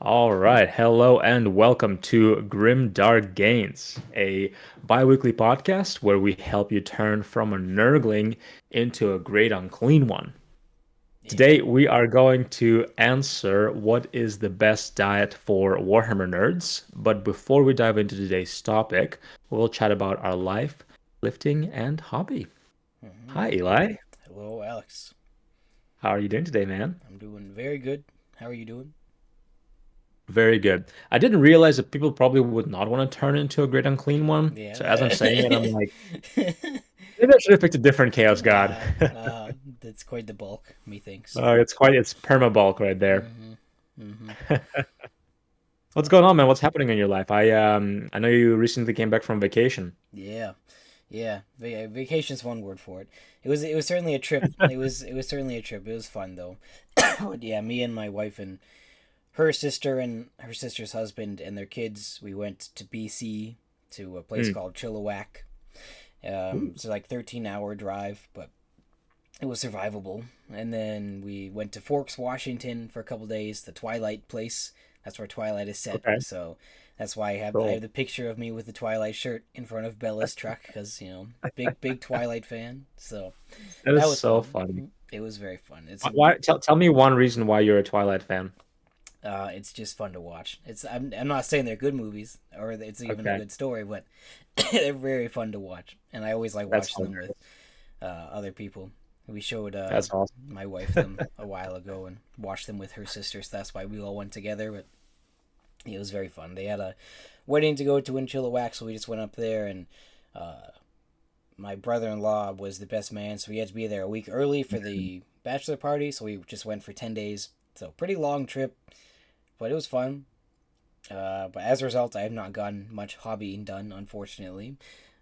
All right. Hello and welcome to Grim Dark Gains, a bi-weekly podcast where we help you turn from a nurgling into a great unclean one. Yeah. Today we are going to answer what is the best diet for Warhammer nerds. But before we dive into today's topic, we'll chat about our life, lifting, and hobby. hmm Hi, Eli. Hello, Alex. How are you doing today, man? I'm doing very good. How are you doing? Very good. I didn't realize that people probably would not want to turn into a great unclean one. So as I'm Yeah. saying it, I'm like, maybe I should have picked a different Chaos God. uh, that's quite the bulk, methinks. It's permabulk right there. hmm hmm What's going on, man? What's happening in your life? I know you recently came back from vacation. Yeah. Yeah. Vacation's one word for it. It was certainly a trip. It was certainly a trip. It was fun though. But yeah, me and my wife and her sister and her sister's husband and their kids, we went to BC to a place Mm. called Chilliwack. Ooh, It's like 13-hour drive, but it was survivable. And then we went to Forks, Washington for a couple days, the Twilight place. That's where Twilight is set. okay, So that's why I have cool. the picture of me with the Twilight shirt in front of Bella's truck because big Twilight fan. So That that is was so fun. funny. It was very fun. It's a Why? Tell me one reason why you're a Twilight fan. it's just fun to watch. I'm not saying they're good movies or it's even a Okay, good story, but they're very fun to watch, and I always like that's watching them with hilarious. other people. We showed That's awesome. my wife them a while ago and watched them with her sisters. That's why we all went together. But it was very fun. They had a wedding to go to in Chilliwack, so we just went up there. And uh, my brother-in-law was the best man, so we had to be there a week early for the bachelor party. So we just went for 10 days. So pretty long trip, but it was fun. But as a result, I have not gotten much hobbying done, unfortunately.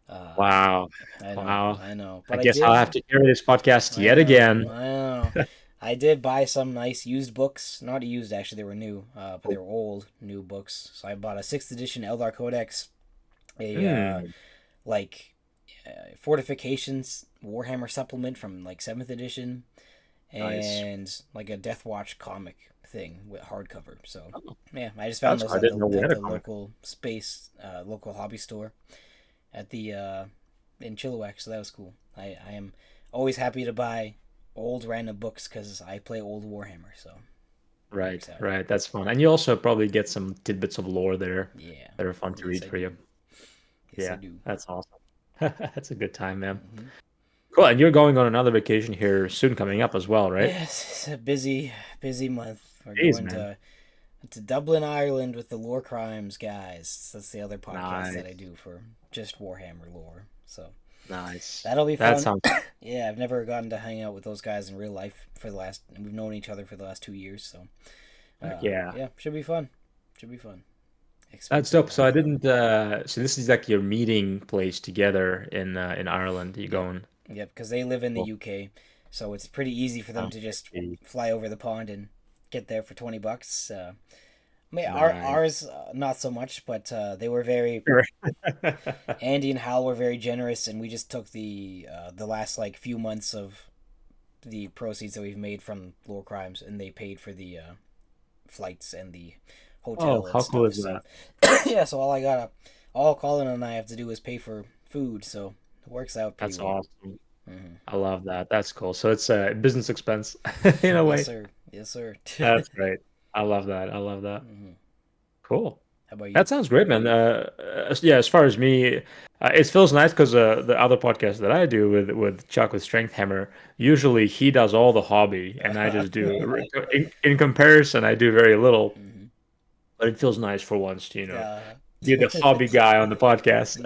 Uh, Wow, I know, wow. I know, I but I guess I'll have did. to hear this podcast I yet know, again. I know. I did buy some nice used books. Not used, actually, they were new, but they were old, new books. So I bought a 6th edition Eldar Codex, a, Hmm. like, Fortifications Warhammer supplement from, like, 7th edition, Nice. and, like, a Death Watch comic thing with hardcover. So, Oh, yeah, I just found that's those cool. I didn't know we at had a the comic. local hobby store at the in Chilliwack, so that was cool. I am always happy to buy old random books because I play old Warhammer, so it Right, works out. right. That's fun. And you also probably get some tidbits of lore there Yeah, that are fun to yes read I for you. do. Yes I Yeah, do. that's awesome. That's a good time, man. hmm Cool. And you're going on another vacation here soon coming up as well, right? Yes, it's a busy month. We're Jeez, going man. to Dublin, Ireland with the Lore Crimes guys. That's the other podcast that I Nice. do for just Warhammer lore. So Nice. that'll be That fun. sounds Yeah, I've never gotten to hang out with those guys in real life for the last. We've known each other for the last 2 years, so heck yeah. yeah, should be fun. Should be fun. That's Expensive dope. though. So I didn't so this is like your meeting place together in Ireland. You Yep, going? yep. Because they live in the Cool. UK, so it's pretty easy for them Oh, to I just see. fly over the pond and get there for $20. I mean, Nice. ours not so much, but they were very. Sure. Andy and Hal were very generous, and we just took the last like few months of the proceeds that we've made from Lore Crimes, and they paid for the flights and the Oh, hotel and how cool stuff. is So that? yeah, so all Colin and I have to do is pay for food, so it works out pretty That's well. awesome. hmm I love that. That's cool. So it's a business expense in a Yes, way. sir. Yes, sir. That's great. I love that. I love that. hmm Cool. How about you? That sounds great, man. Yeah, as far as me, it feels nice because the other podcast that I do with Chuck with Strength Hammer, usually he does all the hobby and I just do. In comparison, I do very little, hmm but it feels nice for once to, Uh, be the hobby guy on the podcast.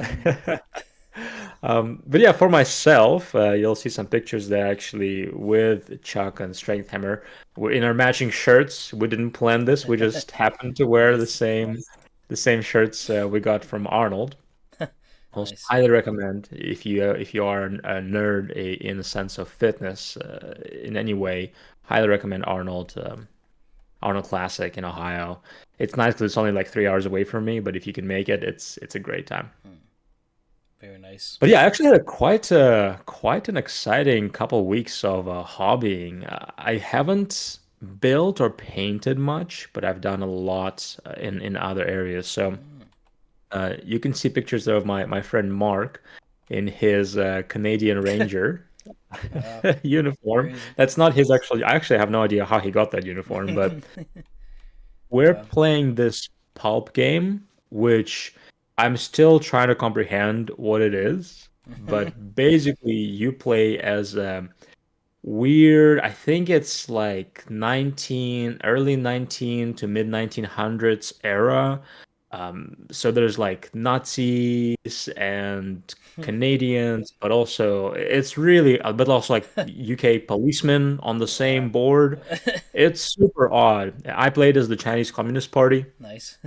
mm, But yeah, for myself, you'll see some pictures there actually with Chuck and Strength Hammer. We're in our matching shirts. We didn't plan this. We just happened to wear nice, the same shirts we got from Arnold. Also, nice. highly recommend if you are a nerd in the sense of fitness in any way. Highly recommend Arnold. Arnold Classic in Ohio. It's nice because it's only like 3 hours away from me, but if you can make it, it's a great time. Mm, very nice. But yeah, I actually had quite an exciting couple weeks of hobbying. I haven't. built or painted much, but I've done a lot in other areas. So Mm. you can see pictures of my friend Mark in his Canadian Ranger Wow, uniform. crazy. That's not his actually. I actually have no idea how he got that uniform, but we're Wow. playing this pulp game, which I'm still trying to comprehend what it is. But basically, you play as weird. I think it's like early 19 to mid 1900s era. So there's like Nazis and Canadians, but also it's really, but also like UK policemen on the same Wow. board. It's super odd. I played as the Chinese Communist Party. Nice.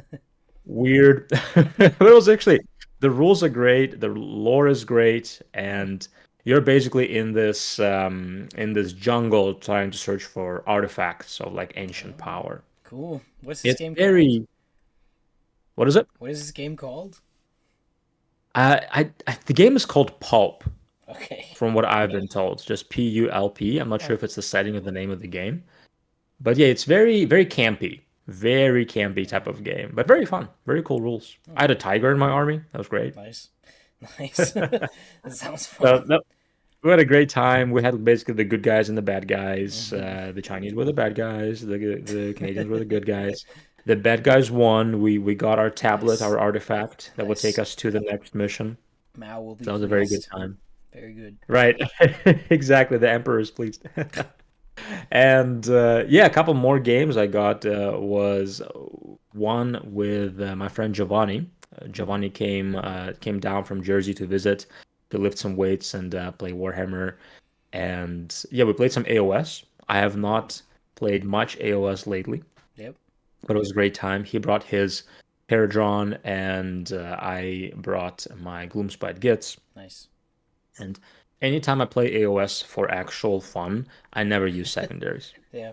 Weird. But it was actually the rules are great, the lore is great, Hmm. and you're basically in this jungle trying to search for artifacts of like ancient Oh, power. cool. What's this It's game called? very, what is it? What is this game called? The game is called Pulp, Okay. from what I've been told. Just Pulp. I'm not sure Huh. if it's the setting of the name of the game. But yeah, it's very campy. Very campy type of game, but very fun. Very cool rules. Hmm. I had a tiger in my army. That was great. Nice. Nice. That sounds So, fun. no, we had a great time. We had basically the good guys and the bad guys. Hmm. The Chinese were the bad guys. The Canadians were the good guys. The bad guys won. We got our tablet, Nice. our artifact that would take Nice. us to the next mission. Mao will So be that was a very good pleased. time. Very good. Right. Exactly. The Emperor is pleased. And yeah, a couple more games I got was one with my friend Giovanni. Giovanni came down from Jersey to visit, to lift some weights and play Warhammer. And yeah, we played some AOS. I have not played much AOS lately, Yep. but it was a great time. He brought his Paradron, and I brought my Gloomspite Gits. Nice. And anytime I play AOS for actual fun, I never use secondaries. Yeah.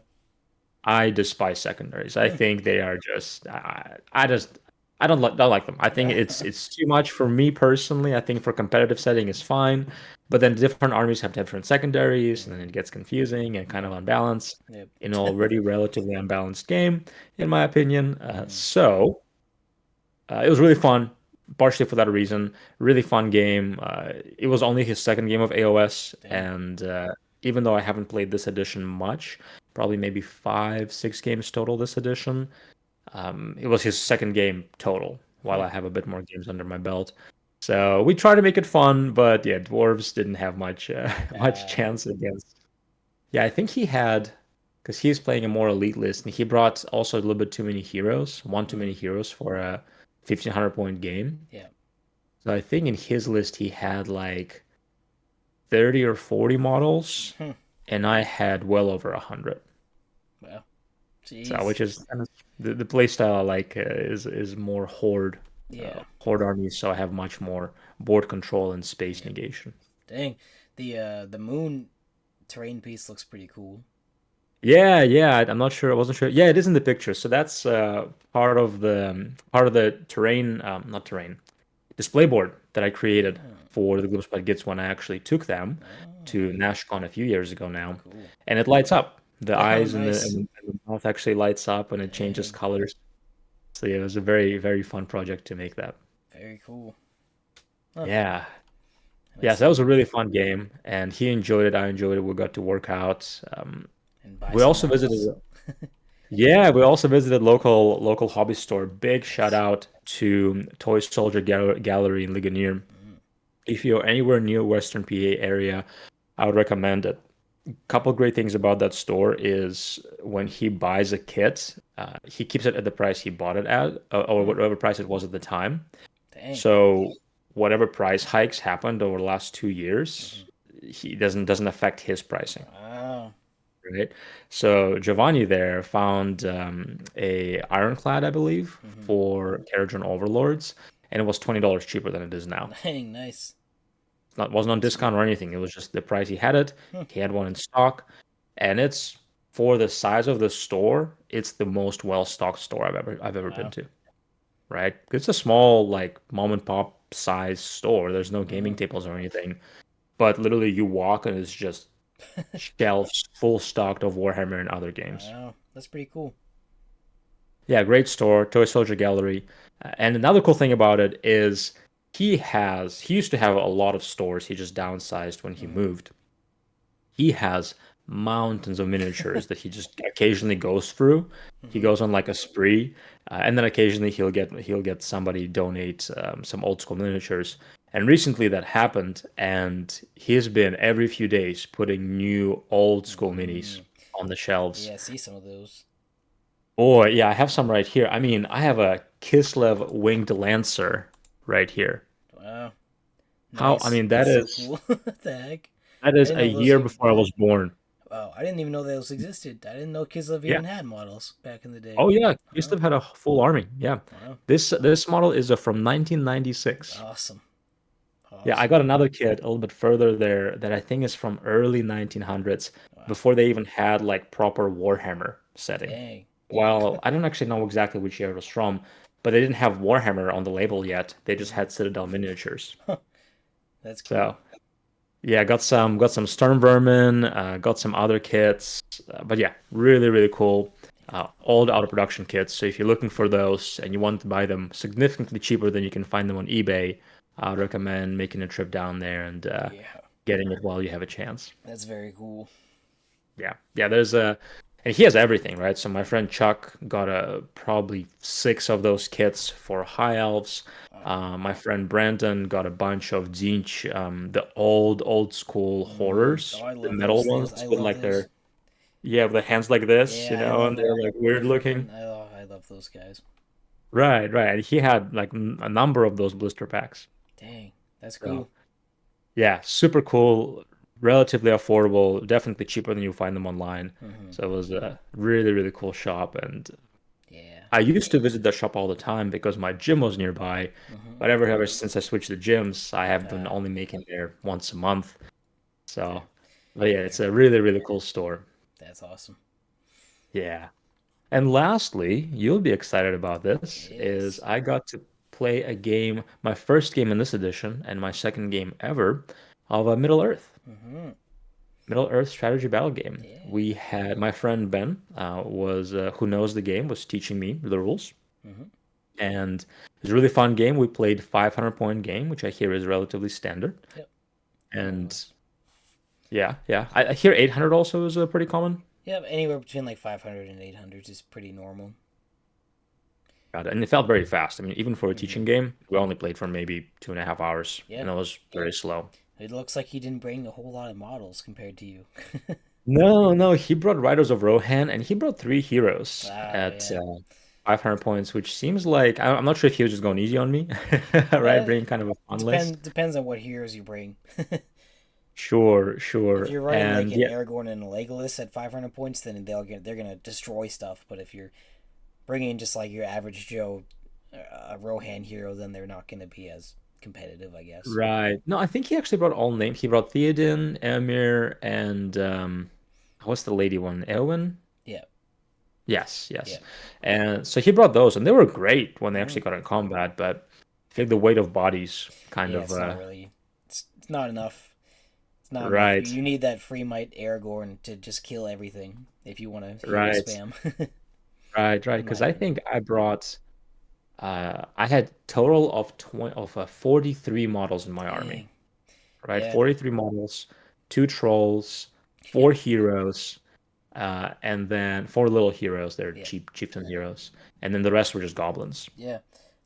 I despise secondaries. I think they are just I just I don't like them. I think it's too much for me personally. I think for competitive setting is fine, but then different armies have different secondaries, and then it Hmm. gets confusing and kind Yep. of unbalanced Yep. in an already relatively unbalanced game, in my opinion. Hmm. So it was really fun, partially for that reason. Really fun game. It was only his second game of AOS, Dang. and even though I haven't played this edition much, probably maybe 5, 6 games total this edition, it was his second game total, while Hmm. I have a bit more games under my belt. So we tried to make it fun, but yeah, dwarves didn't have much much Uh, chance against. Yeah, I think he had, because he's playing a more elite list, and he brought also a little bit too many heroes, one too many mm, heroes for a 1,500 point game. yeah. So I think in his list he had like 30 or 40 models, Hmm. and I had well over 100. Well, So jeez. which is kind of the play style I like is more Yeah. horde armies, so I have much more board control and space Yep. negation. Dang. The moon terrain piece looks pretty cool. Yeah, yeah, I'm not sure. I wasn't sure. Yeah, it is in the picture. So that's part of the terrain, not terrain, display board that I created Oh. for the Gloomspite Gits when I actually took them Oh. to NashCon a few years ago now, Cool. and it lights up. The Oh, eyes and nice. the mouth actually lights up, and it changes Dang. colors. So yeah, it was a very fun project to make that. Very cool. Huh. Yeah. And I Yeah, so that was see. a really fun game, and he enjoyed it. I enjoyed it. We got to work out. And buy We some also visited. models. Yeah, we also visited local hobby store. Big shout Nice. out to Toy Soldier Gallery in Ligonier. Mm. If you're anywhere near Western PA area, I would recommend it. Couple great things about that store is when he buys a kit, he keeps it at the price he bought it at, or Hmm. whatever price it was at the time. Dang. So whatever price hikes happened over the last 2 years, Hmm. he doesn't affect his pricing, Wow. right? So Giovanni there found a Ironclad, I believe, Hmm. for Carriage Overlords, and it was $20 cheaper than it is now. Dang. Nice. Not wasn't on Sweet. discount or anything. It was just the price he had it. Hmm. He had one in stock, and it's for the size of the store, it's the most well-stocked store I've ever been Wow. to, right? It's a small like mom and pop size store. There's no gaming Hmm. tables or anything, but literally you walk and it's just shelves full stocked of Warhammer and other games. Wow, that's pretty cool. Yeah, great store, Toy Soldier Gallery. And another cool thing about it is he used to have a lot of stores. He just downsized when he Mm-hmm. moved. He has mountains of miniatures that he just occasionally goes through. He Mm-hmm. goes on like a spree, and then occasionally he'll get somebody donate some old school miniatures. And recently that happened, and he's been every few days putting new old school minis Mm. on the shelves. Yeah, I see some of those. Oh, yeah, I have some right here. I mean, I have a Kislev winged lancer right here. Wow, How, I nice. mean, That's so cool. What the heck? that I is didn't a know those. year before I was born. Wow, I didn't even know those existed. I didn't know Kislev Yeah. even had models back in the day. Oh yeah, Wow, Kislev had a full army. Yeah. wow, This model is from 1996. awesome, Yeah, I awesome. got another kit a little bit further there that I think is from early 1900s, Wow, before they even had like proper Warhammer setting. dang. Well, I don't actually know exactly which year it was from, but they didn't have Warhammer on the label yet. They just Hmm. had Citadel miniatures. That's cool. So yeah, got some Storm Vermin, got some other kits, but yeah, really really cool. All the out of production kits. So if you're looking for those and you want to buy them significantly cheaper than you can find them on eBay, I would recommend making a trip down there and Yeah, getting it while you have a chance. that's very cool. Yeah, yeah. And he has everything, right? So my friend Chuck got probably six of those kits for high elves. Wow. My friend Brandon got a bunch of Zinch, the old school Oh, horrors, I the love metal those things. I ones with love like those. their yeah, with the hands like this, Yeah, I and love they're their like weird looking. footprint. I love those guys. Right, right. And he had like a number of those blister packs. Dang, that's So cool. yeah, super cool, relatively affordable, definitely cheaper than you find them online. Hmm. So it was a really, really cool shop. And Yeah. I used to visit that shop all the time because my gym was nearby. Hmm. But ever since I switched to gyms, I have been Uh, only making there once a month. that, So, but yeah, it's there. a really, really cool store. That's awesome. Yeah. And lastly, you'll be excited about this, is Yes. I got to play a game, my first game in this edition, and my second game ever of a Hmm. Middle Earth strategy battle game. Yeah. We had my friend Ben, was who knows the game, was teaching me the rules, Hmm. and it was a really fun game. We played 500 point game, which I hear is relatively standard, Yep. More or and less. yeah, yeah, I hear 800 also is pretty common. Yep. Anywhere between like 500 and 800 is pretty normal. Got it. And it felt very fast. I mean, even for a Hmm. teaching game, we only played for maybe 2.5 hours, and Yep. it was very slow. It looks like he didn't bring a whole lot of models compared to you. No, no, he brought Riders of Rohan, and he brought three heroes Oh at yeah. 500 points, which seems like I'm not sure if he was just going easy on me, right? Uh, Bringing kind of a fun list. depends on what heroes you bring. Sure, If sure. you're running like And an yeah, Aragorn and a Legolas at 500 points, then they're gonna destroy stuff. But if you're bringing just like your average Joe, Rohan hero, then they're not gonna be as competitive, I guess. right. No, I think he actually brought all names. He brought Theoden, Emir, and what's the lady one? Eowyn? Yeah, Yes, yeah, yes. And so he brought those, and they were great when they hmm actually got in combat, but I think the weight of bodies kind yeah. of It's not really. It's not enough. It's not enough. right, You need that free might Aragorn to just kill everything if you want to hero right, spam, right. in my Because I opinion. think I had total of 43 models in my army, Dang. right? Yeah. 43 models, two trolls, Yeah. four heroes, and then four little heroes. They're Yeah. chieftain heroes, and then the rest were just goblins. Yeah.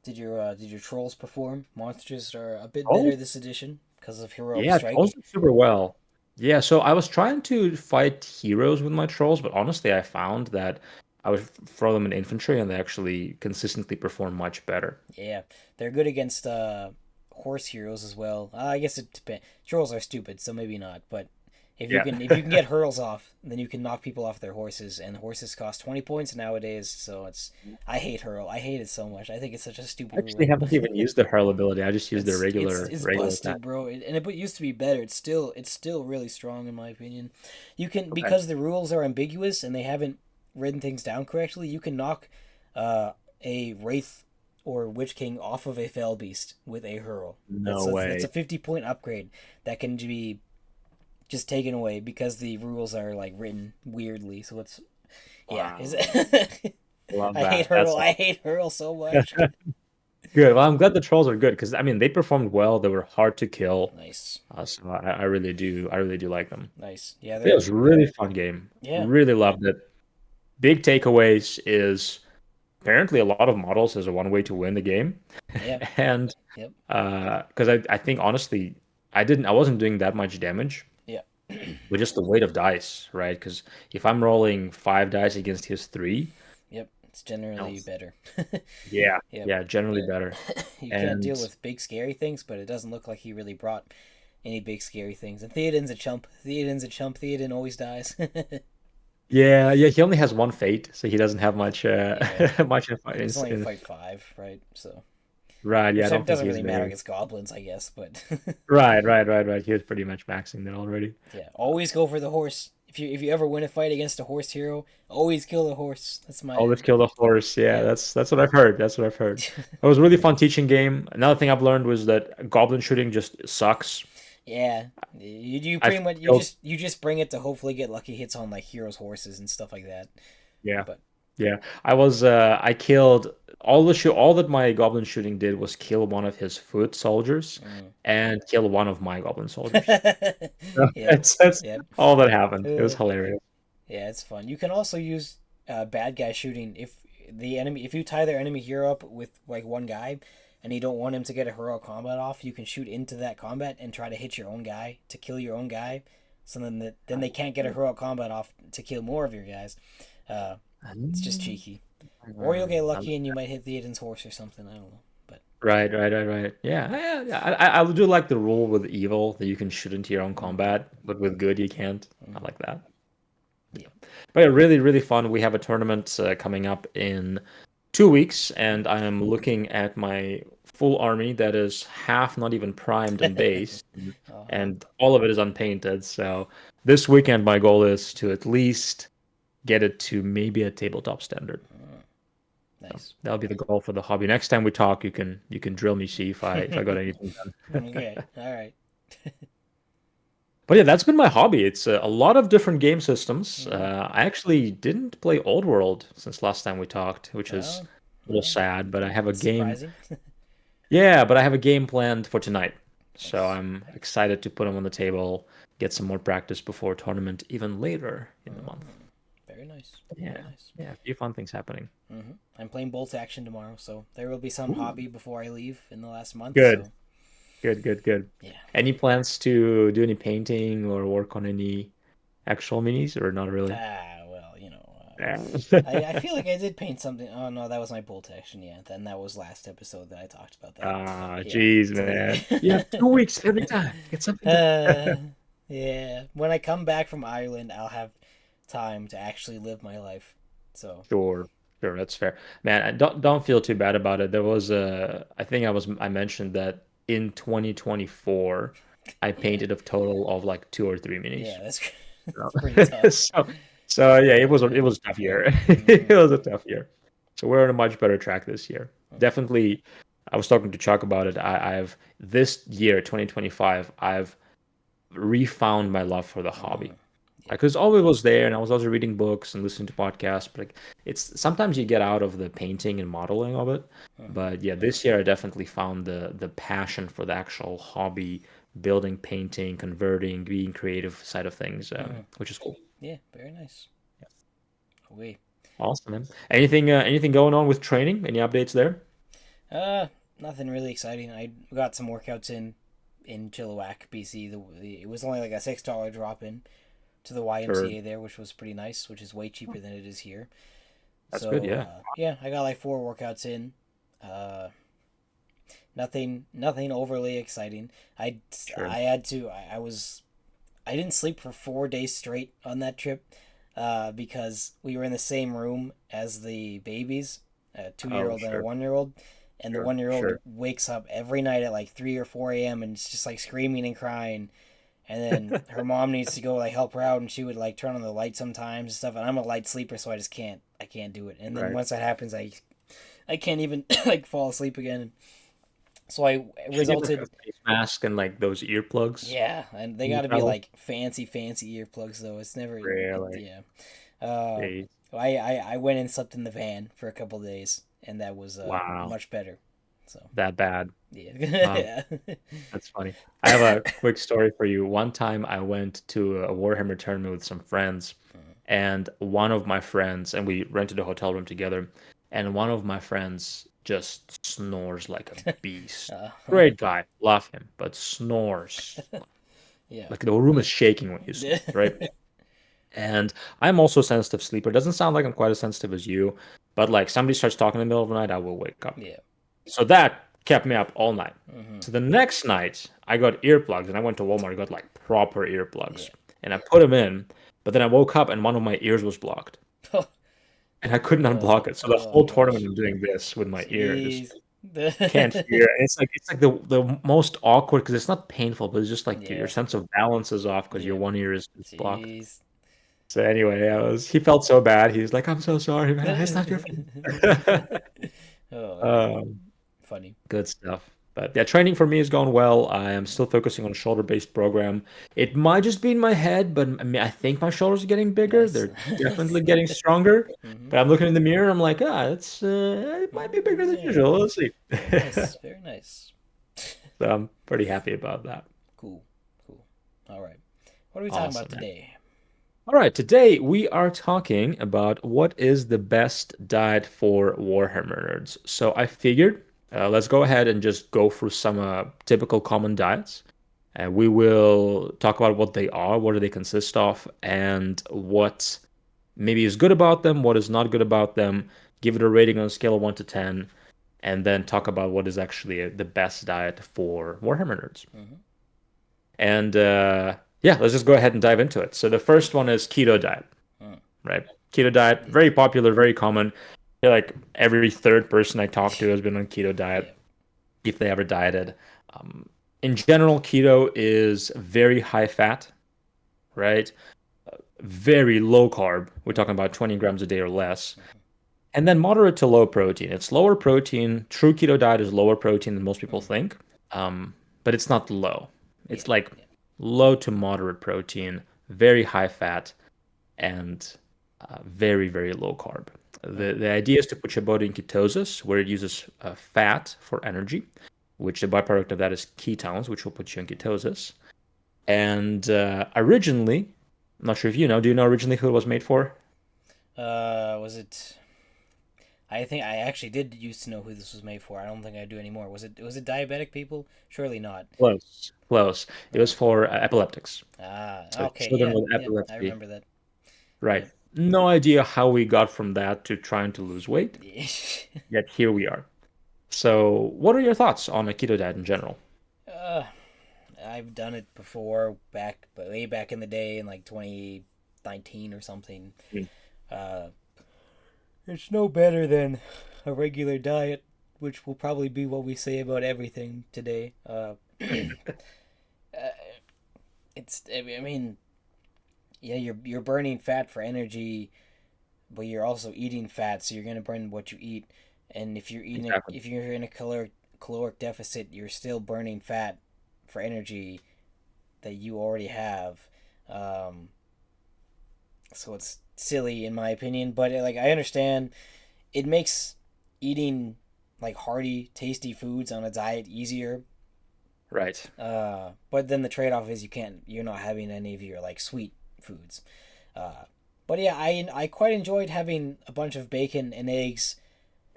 Did your trolls perform? Monsters are a bit better Oh, this edition because of heroic yeah, strike. trolls did super well. Yeah, so I was trying to fight heroes with my trolls, but honestly, I found that I would throw them in infantry and they actually consistently perform much better. Yeah, they're good against horse heroes as well. I guess it depends. Trolls are stupid, so maybe not. But Yeah. if you can get hurls off, then you can knock people off their horses, and horses cost 20 points nowadays. So it's I hate hurl. I hate it so much. I think it's such a I stupid actually rule. haven't even used the hurl ability. I just used the It's regular attack. busted, bro. And it used to be better. It's still really strong in my opinion. You can Okay. because the rules are ambiguous and they haven't written things down correctly. You can knock uh, a wraith or witch king off of a fell beast with a hurl. No That's a way. 50 point upgrade that can be just taken away because the rules are like written weirdly. So it's yeah. Is Wow. Love I hate that. hurl. That's I hate hurl so much. good. Well, I'm glad the trolls are good because I mean they performed well. They were hard to kill. Nice, So I really do like them. nice. Yeah, It they're was a really fun game. yeah, Really loved it. Big takeaways is apparently a lot of models is a one way to win the game, yeah, and yep, because I think honestly I wasn't doing that much damage yeah, with just the weight of dice, right? Because if I'm rolling 5 dice against his three, yep. It's you know, generally better. yeah, Yep. yeah, generally better. You can't And deal with big scary things, but it doesn't look like he really brought any big scary things. And Theoden's a chump. Theoden's a chump. Theoden always dies. yeah, yeah, he only has one fate, so he doesn't have much Yeah. much It's only in fight five, right? So, right. Yeah, I which don't think doesn't he's really matter very against goblins, I guess. But right. He was pretty much maxing that already. yeah, always go for the horse. If you ever win a fight against a horse hero, always kill the horse. That's my Always kill the horse. Yeah, yeah. that's what I've heard. That's what I've heard. It was a really fun teaching game. Another thing I've learned was that goblin shooting just sucks. Yeah, you pretty I've much killed you just bring it to hopefully get lucky hits on like heroes' horses and stuff like that. yeah. But Yeah. I killed all that my goblin shooting did was kill one of his foot soldiers mm. and kill one of my goblin soldiers. So Yep, that's yep. all that happened. It was Uh, hilarious. yeah, it's fun. You can also use bad guy shooting if you tie their enemy hero up with like one guy, and you don't want him to get a hero combat off. You can shoot into that combat and try to hit your own guy to kill your own guy. So then they can't get a hero combat off to kill more of your guys. Uh, it's just cheeky. Or you'll get Um, lucky and you might hit Theoden's horse or something. I don't know, but right. Yeah. I do like the rule with evil that you can shoot into your own mm, combat, but with good you can't. I mm, like that. yeah. But yeah, really fun. We have a tournament coming up in 2 weeks, and I am looking at my full army that is half not even primed and based, Uh-huh. and all of it is unpainted. So this weekend, my goal is to at least get it to maybe a tabletop standard. Mm, So nice. that'll be the goal for the hobby. Next time we talk, you can drill me, see if I got anything done. Okay. All right. But yeah, that's been my hobby. It's a lot of different game systems. Mm. I actually didn't play Old World since last time we talked, which is Well, a little well, sad, but I have a that's game. surprising. Yeah, but I have a game planned for tonight. So Nice. I'm excited to put them on the table, get some more practice before tournament even later in the month. Mm, very nice. Very Yeah. nice. Yeah, a few fun things happening. I'm playing Bolt Action tomorrow, so there will be some Ooh. hobby before I leave in the last month. Good. So Good. yeah. Any plans to do any painting or work on any actual minis or not really? Well, Yeah. I feel like I did paint something. Oh no, that was my Bolt Action. Yeah, then that was last episode that I talked about that. Ah, Yeah. jeez, So man. You have 2 weeks every time. Get something uh, done. yeah. When I come back from Ireland, I'll have time to actually live my life. So Sure, sure, that's fair. Man, don't feel too bad about it. There was I think I mentioned that in 2024 I yeah, painted a total of like two or three minis. yeah. That's So it's pretty tough. so, so yeah, Uh, it was a tough year. It mm, was a tough year. So we're on a much better track this year. Definitely, I was talking to Chuck about it. I've this year, 2025, I've refound my love for the hobby. mm, yeah. Because always was there, and I was also reading books and listening to podcasts. But like, it's sometimes you get out of the painting and modeling of it. Mhm, But yeah, this year I definitely found the passion for the actual hobby, building, painting, converting, being creative side of things, mhm. which is cool. Yeah, very nice. We Awesome, man. Anything going on with training? Any updates there? uh nothing really exciting. I got some workouts in Chilliwack, BC. It was only like a $6 drop in to the Sure, YMCA there, which was pretty nice, which is way cheaper than it is here. that's good. So Yeah, yeah, I got like 4 workouts in. Uh, nothing overly exciting. sure. I had to I didn't sleep for 4 days straight on that trip, because we were in the same room as the babies, a 2 year Oh, old and a sure, 1 year old, and the sure, 1 year old sure. wakes up every night at like 3 or 4 a.m. and it's just like screaming and crying. And then her mom needs to go like help her out, and she would like turn on the light sometimes and stuff. And I'm a light sleeper, so I can't do it. And then Right. once that happens, I can't even like fall asleep again. So I Should get like a resulted. face mask and like those earplugs Yeah, and they when got you to be travel. like fancy earplugs though. It's never. Really? Yeah. Uh, Jeez. I went and slept in the van for a couple days, and that was Wow. much better. So That bad. yeah, Um, yeah. that's funny. I have a quick story for you. One time I went to a Warhammer tournament with some friends, and one of my friends, and we rented a hotel room together, and one of my friends just snores like a beast. uh, Great guy, love him, but snores. yeah. Like the whole room is shaking when he snores, right? And I'm also a sensitive sleeper. It doesn't sound like I'm quite as sensitive as you, but like somebody starts talking in the middle of the night, I will wake up. Yeah. So that kept me up all night. Hmm. So the next night, I got earplugs and I went to Walmart. I got like proper earplugs Yeah. and I put them in, but then I woke up and one of my ears was blocked and I couldn't unblock it. So the Oh whole tournament gosh. I'm doing this with my ear, just Jeez. can't hear. And it's like the most awkward because it's not painful, but it's just like your Yeah. sense of balance is off because your Yeah. one ear is blocked. Jeez. So anyway, he felt so bad. He's like, "I'm so sorry, man. It's not your fault." Oh man. Um, Funny. Good stuff. But yeah, training for me is going well. I am still focusing on a shoulder-based program. It might just be in my head, but I mean, I think my shoulders are getting bigger. Nice. They're Nice. definitely getting stronger. Hmm. But I'm looking in the mirror and I'm like, it might be bigger than Yeah. usual. Let's see. Nice. Very nice. So I'm pretty happy about that. Cool. Cool. All right. What are we talking about Awesome, man. today? All right, today we are talking about what is the best diet for Warhammer nerds. So I figured let's go ahead and just go through some typical common diets. And we will talk about what they are, what do they consist of, and what maybe is good about them, what is not good about them, give it a rating on a scale of 1 to 10, and then talk about what is actually the best diet for Warhammer nerds. Hmm. And yeah, let's just go ahead and dive into it. So the first one is keto diet, Mm. right? Keto diet, Yeah. very popular, very common. I feel like every third person I talk to has been on keto Yeah. diet if they ever dieted. Um, in general, keto is very high fat, right? Very low carb. We're talking Hmm. about 20 grams a day or less. Hmm. And then moderate to low protein. It's lower protein. True keto diet is lower protein than most people Hmm. think, but it's not low. Yeah. It's like Yeah. low to moderate protein, very high fat, and very, very low carb. Hmm. The idea is to put your body in ketosis, where it uses fat for energy, which the byproduct of that is ketones, which will put you in ketosis. And originally, I'm not sure if you know, do you know originally who it was made for? Was it? I think I actually did used to know who this was made for. I don't think I do anymore. Was it diabetic people? Surely not. Close. Close. It was Uh, for epileptics. So okay. children Yeah. with Yeah. I epilepsy. remember that. Right. Yep. No idea how we got from that to trying to lose weight, yet here we are. So, what are your thoughts on a keto diet in general? uh, I've done it before, but way back in the day, in like 2019 or something. Mm. Uh, it's no better than a regular diet, which will probably be what we say about everything today. It's. I mean, yeah, you're burning fat for energy, but you're also eating fat, so you're gonna burn what you eat. And Exactly. if you're in a caloric deficit, you're still burning fat for energy that you already have. Um, so it's silly in my opinion, but like I understand it makes eating like hearty, tasty foods on a diet easier. Right. But then the trade off is you're not having any of your like sweet foods. Uh, but yeah, I quite enjoyed having a bunch of bacon and eggs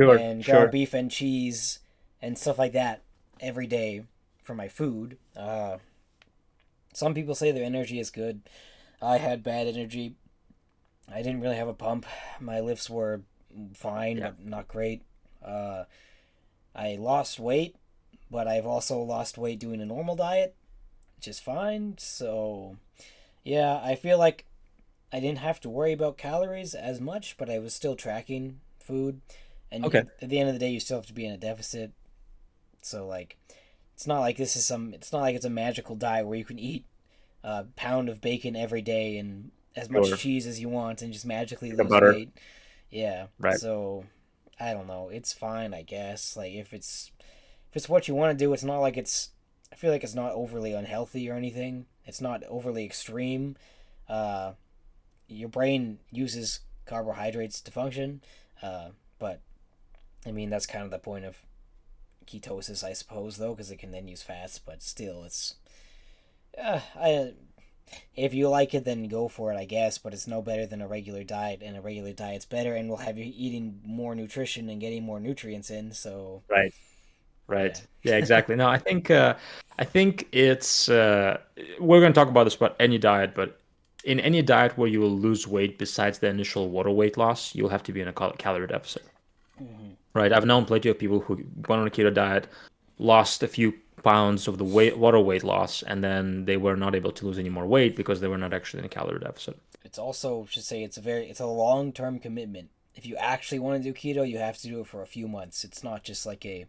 Sure, and ground sure. beef and cheese and stuff like that every day for my food. Some people say their energy is good. I had bad energy. I didn't really have a pump. My lifts were fine, Yeah. but not great. Uh, I lost weight, but I've also lost weight doing a normal diet, which is fine. So, yeah, I feel like I didn't have to worry about calories as much, but I was still tracking food. And Okay. at the end of the day, you still have to be in a deficit. So, like, it's not like it's a magical diet where you can eat a pound of bacon every day and as much Sure. cheese as you want and just magically Like a lose butter. weight. Yeah. Right. So, I don't know. It's fine, I guess. Like, if it's if it's what you want to do, it's not like it's. I feel like it's not overly unhealthy or anything. It's not overly extreme. Uh, your brain uses carbohydrates to function, but I mean that's kind of the point of ketosis, I suppose, though, because it can then use fats. But still, it's I if you like it, then go for it, I guess. But it's no better than a regular diet, and a regular diet's better, and will have you eating more nutrition and getting more nutrients in. So Right. yeah. Right. Yeah, exactly. No, I think it's we're going to talk about this about any diet, but in any diet where you will lose weight besides the initial water weight loss, you'll have to be in a calorie deficit. Hmm. Right? I've known plenty of people who went on a keto diet, lost a few pounds of the water weight loss, and then they were not able to lose any more weight because they were not actually in a calorie deficit. It's also should say it's a long term commitment. If you actually want to do keto, you have to do it for a few months. It's not just like a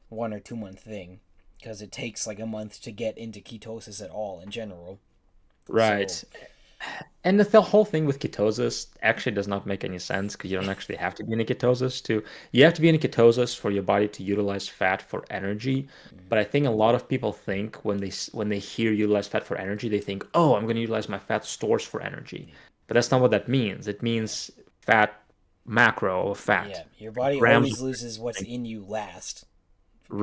1 or 2 month thing, because it takes like a month to get into ketosis at all in general. So Right. And the whole thing with ketosis actually does not make any sense because you don't actually have to be in a ketosis to. You have to be in a ketosis for your body to utilize fat for energy. mhm, But I think a lot of people think when they hear utilize fat for energy, they think, oh, I'm going to utilize my fat stores for energy. yeah, But that's not what that means. It yeah, means fat macro or fat yeah. Your body grams of always loses what's thing. in you last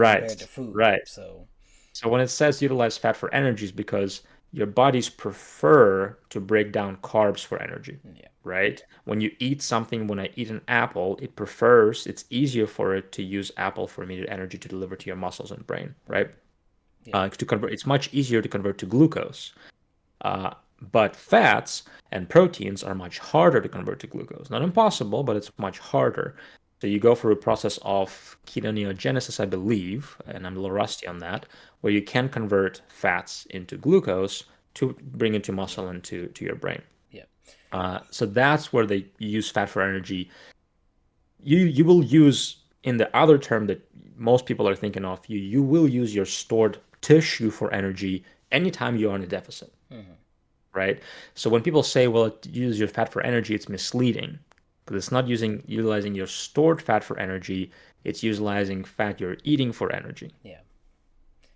compared to Right, food. right. So So when it says utilize fat for energy, is because your bodies prefer to break down carbs for energy, yeah, right? When you eat something, when I eat an apple, it prefers, it's easier for it to use apple for immediate energy to deliver to your muscles and brain, right? yeah, To convert, it's much easier to convert to glucose. Uh, but fats and proteins are much harder to convert to glucose. Not impossible, but it's much harder. So you go through a process of ketoneogenesis, I believe, and I'm a little rusty on that, where you can convert fats into glucose to bring into yeah, muscle and to your brain. yeah, So that's where they use fat for energy. You will use in the other term that most people are thinking of, you will use your stored tissue for energy anytime you're on a deficit, hmm, right? So when people say, well, use your fat for energy, it's misleading because it's not utilizing your stored fat for energy, it's utilizing fat you're eating for energy. yeah,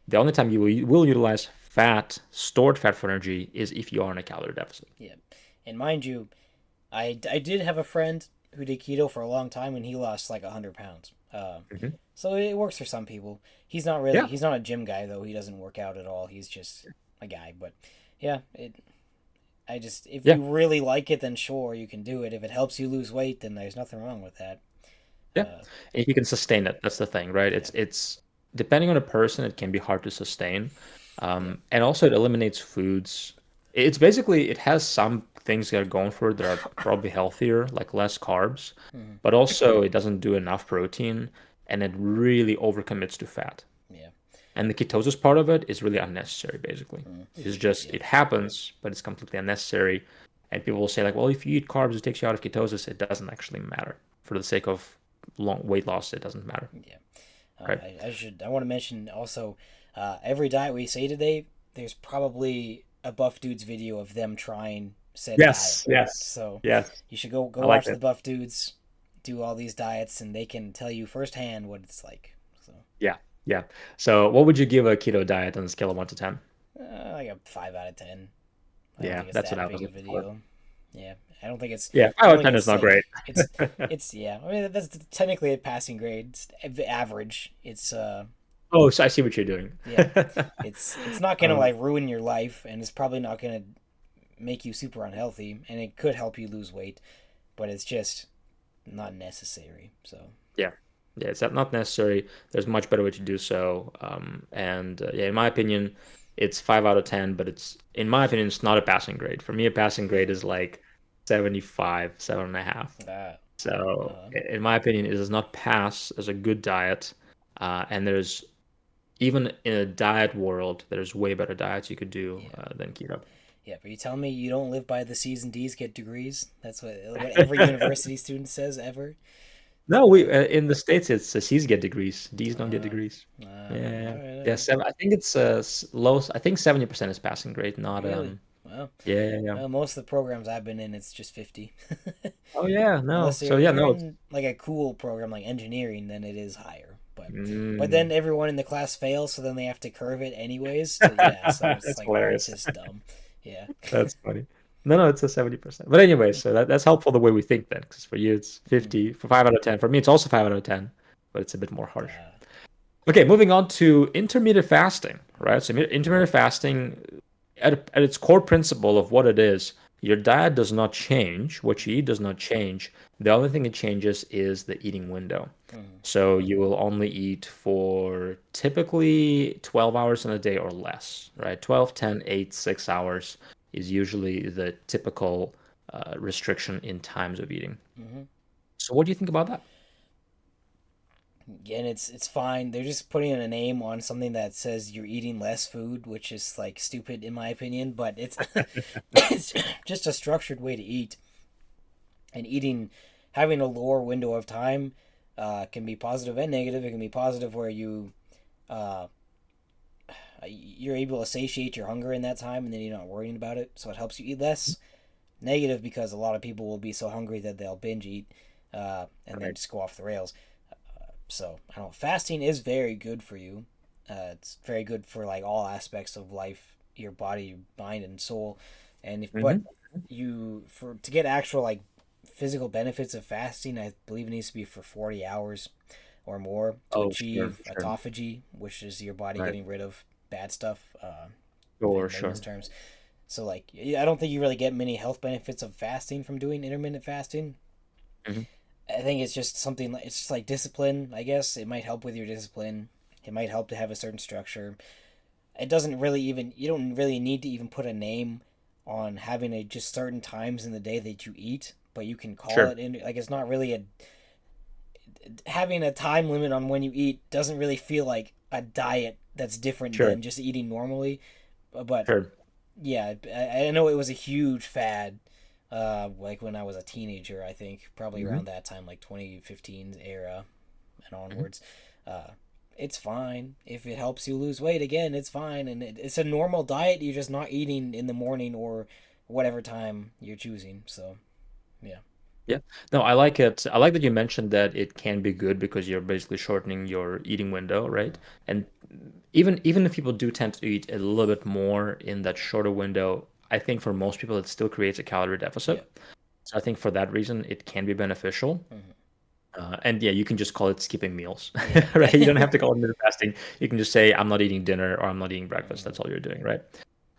The only time you will utilize fat, stored fat for energy is if you are in a calorie deficit. yeah. And mind you, I did have a friend who did keto for a long time, and he lost like 100 pounds. Mhm. So it works for some people. Yeah, He's not a gym guy though. He doesn't work out at all. He's just a guy. But yeah, it. I just if yeah, you really like it, then sure you can do it. If it helps you lose weight, then there's nothing wrong with that. yeah. Uh, If you can sustain it, that's the thing, right? yeah, It's depending on a person, it can be hard to sustain. yeah, And also it eliminates foods. It's basically it has some things that are going for it that are probably healthier, like less carbs, hmm, but also it doesn't do enough protein and it really overcommits to fat. yeah, And the ketosis part of it is really unnecessary, basically. hmm, It's just yeah, it happens, but it's completely unnecessary. And people will say, like, well, if you eat carbs, it takes you out of ketosis. It doesn't actually matter. For the sake of long weight loss, it doesn't matter. yeah. Right? I want to mention also, every diet we say today, there's probably a buff dudes video of them trying said diet. Yes, yes, So yes. you should go I like watch the that. buff dudes do all these diets, and they can tell you firsthand what it's like. So Yeah, yeah. So, what would you give a keto diet on a scale of 1 to 10? like a 5 out of 10. I don't Yeah, think it's that's what that I was big a looking for. video. Yeah, I don't think it's. Yeah, I 5 don't out of think 10 is it's not like great. it's yeah. I mean that's technically a passing grade. It's average. It's Oh, so I see what you're doing. yeah. It's not gonna Uh, like ruin your life, and it's probably not gonna make you super unhealthy, and it could help you lose weight, but it's just not necessary. So yeah, yeah, it's not necessary. There's much better way to do so. Yeah, in my opinion, it's 5 out of 10, but in my opinion, it's not a passing grade. For me, a passing grade is like 75, 7.5. uh, So, uh, in my opinion, it does not pass as a good diet. And there's even in a diet world, there's way better diets you could do yeah. than keto. Yeah, but you tell me you don't live by the C's and D's, get degrees. That's what every university student says ever. No, we in the States it's C's get degrees, D's don't get Uh, degrees. all Yeah, right, all yeah. right. Seven. I think it's low. I think 70% is passing grade, not Really? Well, Yeah, yeah, yeah. most of the programs I've been in, it's just 50. Oh yeah, no. Unless So you're yeah, if you're no. in like a cool program like engineering, then it is higher. But Mm, then everyone in the class fails, so then they have to curve it anyways. So yeah, so it's that's like all hilarious. just dumb. Yeah. That's funny. No, it's a 70%. But anyway, so that's helpful the way we think then, because for you it's Mhm. 50, for 5 out of 10. For me, it's also 5 out of 10, but it's a bit more harsh. Uh, Okay, moving on to intermittent fasting, right? So intermittent fasting, at its core principle of what it is, your diet does not change. What you eat does not change. The only thing that changes is the eating window. mhm. So you will only eat for typically 12 hours in a day or less, Yeah. right? 12, 10, 8, 6 hours is usually the typical restriction in times of eating. Hmm. So what do you think about that? And it's fine. They're just putting a name on something that says you're eating less food, which is like stupid in my opinion. But it's it's just a structured way to eat, and eating having a lower window of time can be positive and negative. It can be positive where uh, you're able to satiate your hunger in that time, and then you're not worrying about it, so it helps you eat less. Negative because a lot of people will be so hungry that they'll binge eat, and then Right. just go off the rails. So I don't know. Fasting is very good for you. It's very good for like all aspects of life, your body, mind, and soul. And if but Hmm. you for to get actual like physical benefits of fasting, I believe it needs to be for 40 hours or more to Oh, sure, achieve sure. autophagy, which is your body Right. getting rid of bad stuff. Sure, In layman's sure. terms. So like, I don't think you really get many health benefits of fasting from doing intermittent fasting. Hmm. I think it's just something like it's just like discipline. I guess it might help with your discipline. It might help to have a certain structure. It doesn't really even you don't really need to even put a name on having a just certain times in the day that you eat, but you can call Sure, it in like it's not really a having a time limit on when you eat doesn't really feel like a diet that's different sure, than just eating normally. But sure. yeah, I know it was a huge fad. Like when I was a teenager, I think probably Hmm. around that time, like 2015 era and Hmm. onwards. Uh, it's fine if it helps you lose weight. Again, it's fine, and it's a normal diet. You're just not eating in the morning or whatever time you're choosing. So yeah, Yeah. No, I like it. I like that you mentioned that it can be good because you're basically shortening your eating window, right? And even if people do tend to eat a little bit more in that shorter window, I think for most people it still creates a calorie yeah, deficit. So I think for that reason it can be beneficial. hmm, And yeah, you can just call it skipping meals, yeah, right? You don't have to call it intermittent fasting. You can just say I'm not eating dinner or I'm not eating breakfast. hmm, That's all you're doing, right?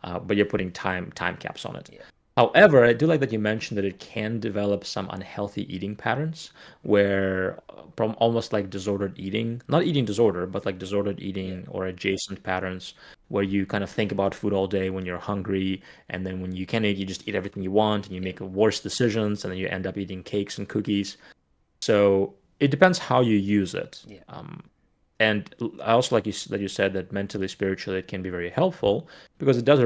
But you're putting time caps on it. yeah, However, I do like that you mentioned that it can develop some unhealthy eating patterns where from almost like disordered eating, not eating disorder, but like disordered yeah, eating or adjacent patterns where you kind of think about food all day when you're hungry, and then when you can eat, you just eat everything you want and you yeah, make worse decisions, and then you end up eating cakes and cookies. So it depends how you use it. yeah, And I also like that you said that mentally, spiritually, it can be very helpful because it does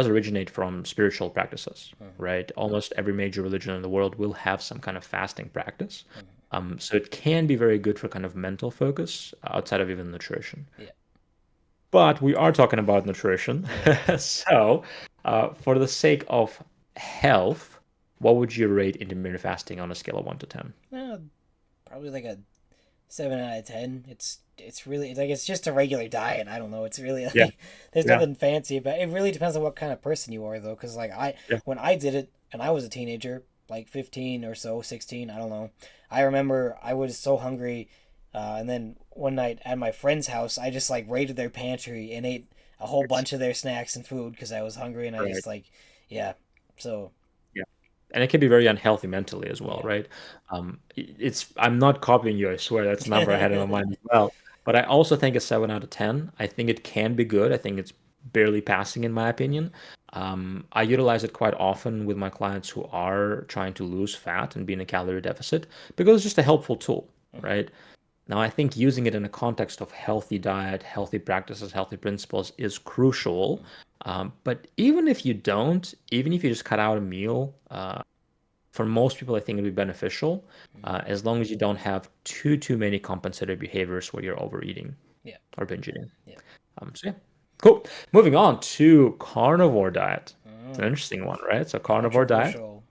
originate from spiritual practices, hmm, right? Almost every major religion in the world will have some kind of fasting practice. hmm, So it can be very good for kind of mental focus outside of even nutrition. yeah, But we are talking about nutrition. yeah. So, for the sake of health, what would you rate intermittent fasting on a scale of 1 to 10? Probably like a 7 out of 10. It's really it's like it's just a regular diet. I don't know. It's really Yeah, like there's yeah, nothing fancy about it. It really depends on what kind of person you are though. Because like yeah. when I did it and I was a teenager, like 15 or so, 16, I don't know. I remember I was so hungry, and then one night at my friend's house, I just like raided their pantry and ate a whole It's bunch of their snacks and food because I was hungry and I right. just like yeah. So Yeah. And it can be very unhealthy mentally as well, yeah. right? It's I'm not copying you, I swear. That's a number I had in my mind as well. But I also think a 7 out of 10. I think it can be good. I think it's barely passing in my opinion. I utilize it quite often with my clients who are trying to lose fat and be in a calorie deficit because it's just a helpful tool, Mhm. right? Now, I think using it in a context of healthy diet, healthy practices, healthy principles is crucial. But even if you don't, even if you just cut out a meal, for most people, I think it'd be beneficial Mhm. as long as you don't have too many compensatory behaviors where you're overeating Yeah. or binge eating. Yeah. So yeah, cool. Moving on to carnivore diet. It's an Mm. interesting one, right? So carnivore diet. Controversial.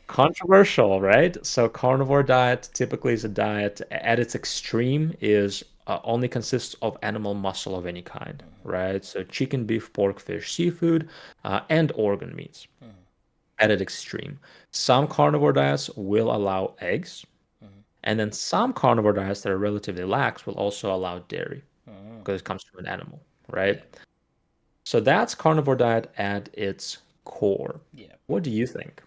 Controversial, right? So carnivore diet typically is a diet at its extreme is only consists of animal muscle of any kind, Mm-hmm. right? So chicken, beef, pork, fish, seafood, and organ meats Mm-hmm. at an extreme. Some carnivore diets will allow eggs, Mm-hmm. and then some carnivore diets that are relatively lax will also allow dairy Mm-hmm. because it comes from an animal, Yeah. right? So that's carnivore diet at its core. Yeah. What do you think?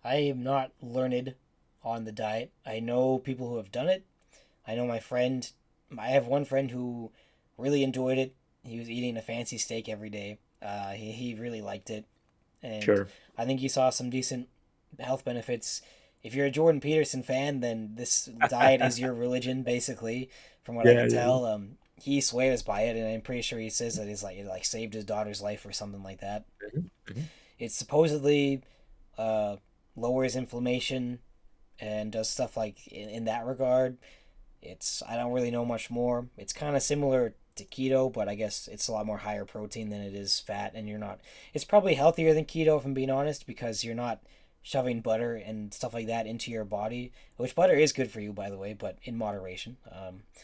I am not learned on the diet. I know people who have done it. I know my friend. I have one friend who really enjoyed it. He was eating a fancy steak every day. He really liked it, and Sure. I think he saw some decent health benefits. If you're a Jordan Peterson fan, then this diet is your religion, basically, from what I Yeah, can yeah. tell. He swears by it, and I'm pretty sure he says that it like saved his daughter's life or something like that. Mhm, mhm. It supposedly uh, lowers inflammation and does stuff like in that regard. I don't really know much more. It's kind of similar to keto, but I guess it's a lot more higher protein than it is fat, and you're not. It's probably healthier than keto, if I'm being honest, because you're not shoving butter and stuff like that into your body. Which butter is good for you, by the way, but in moderation.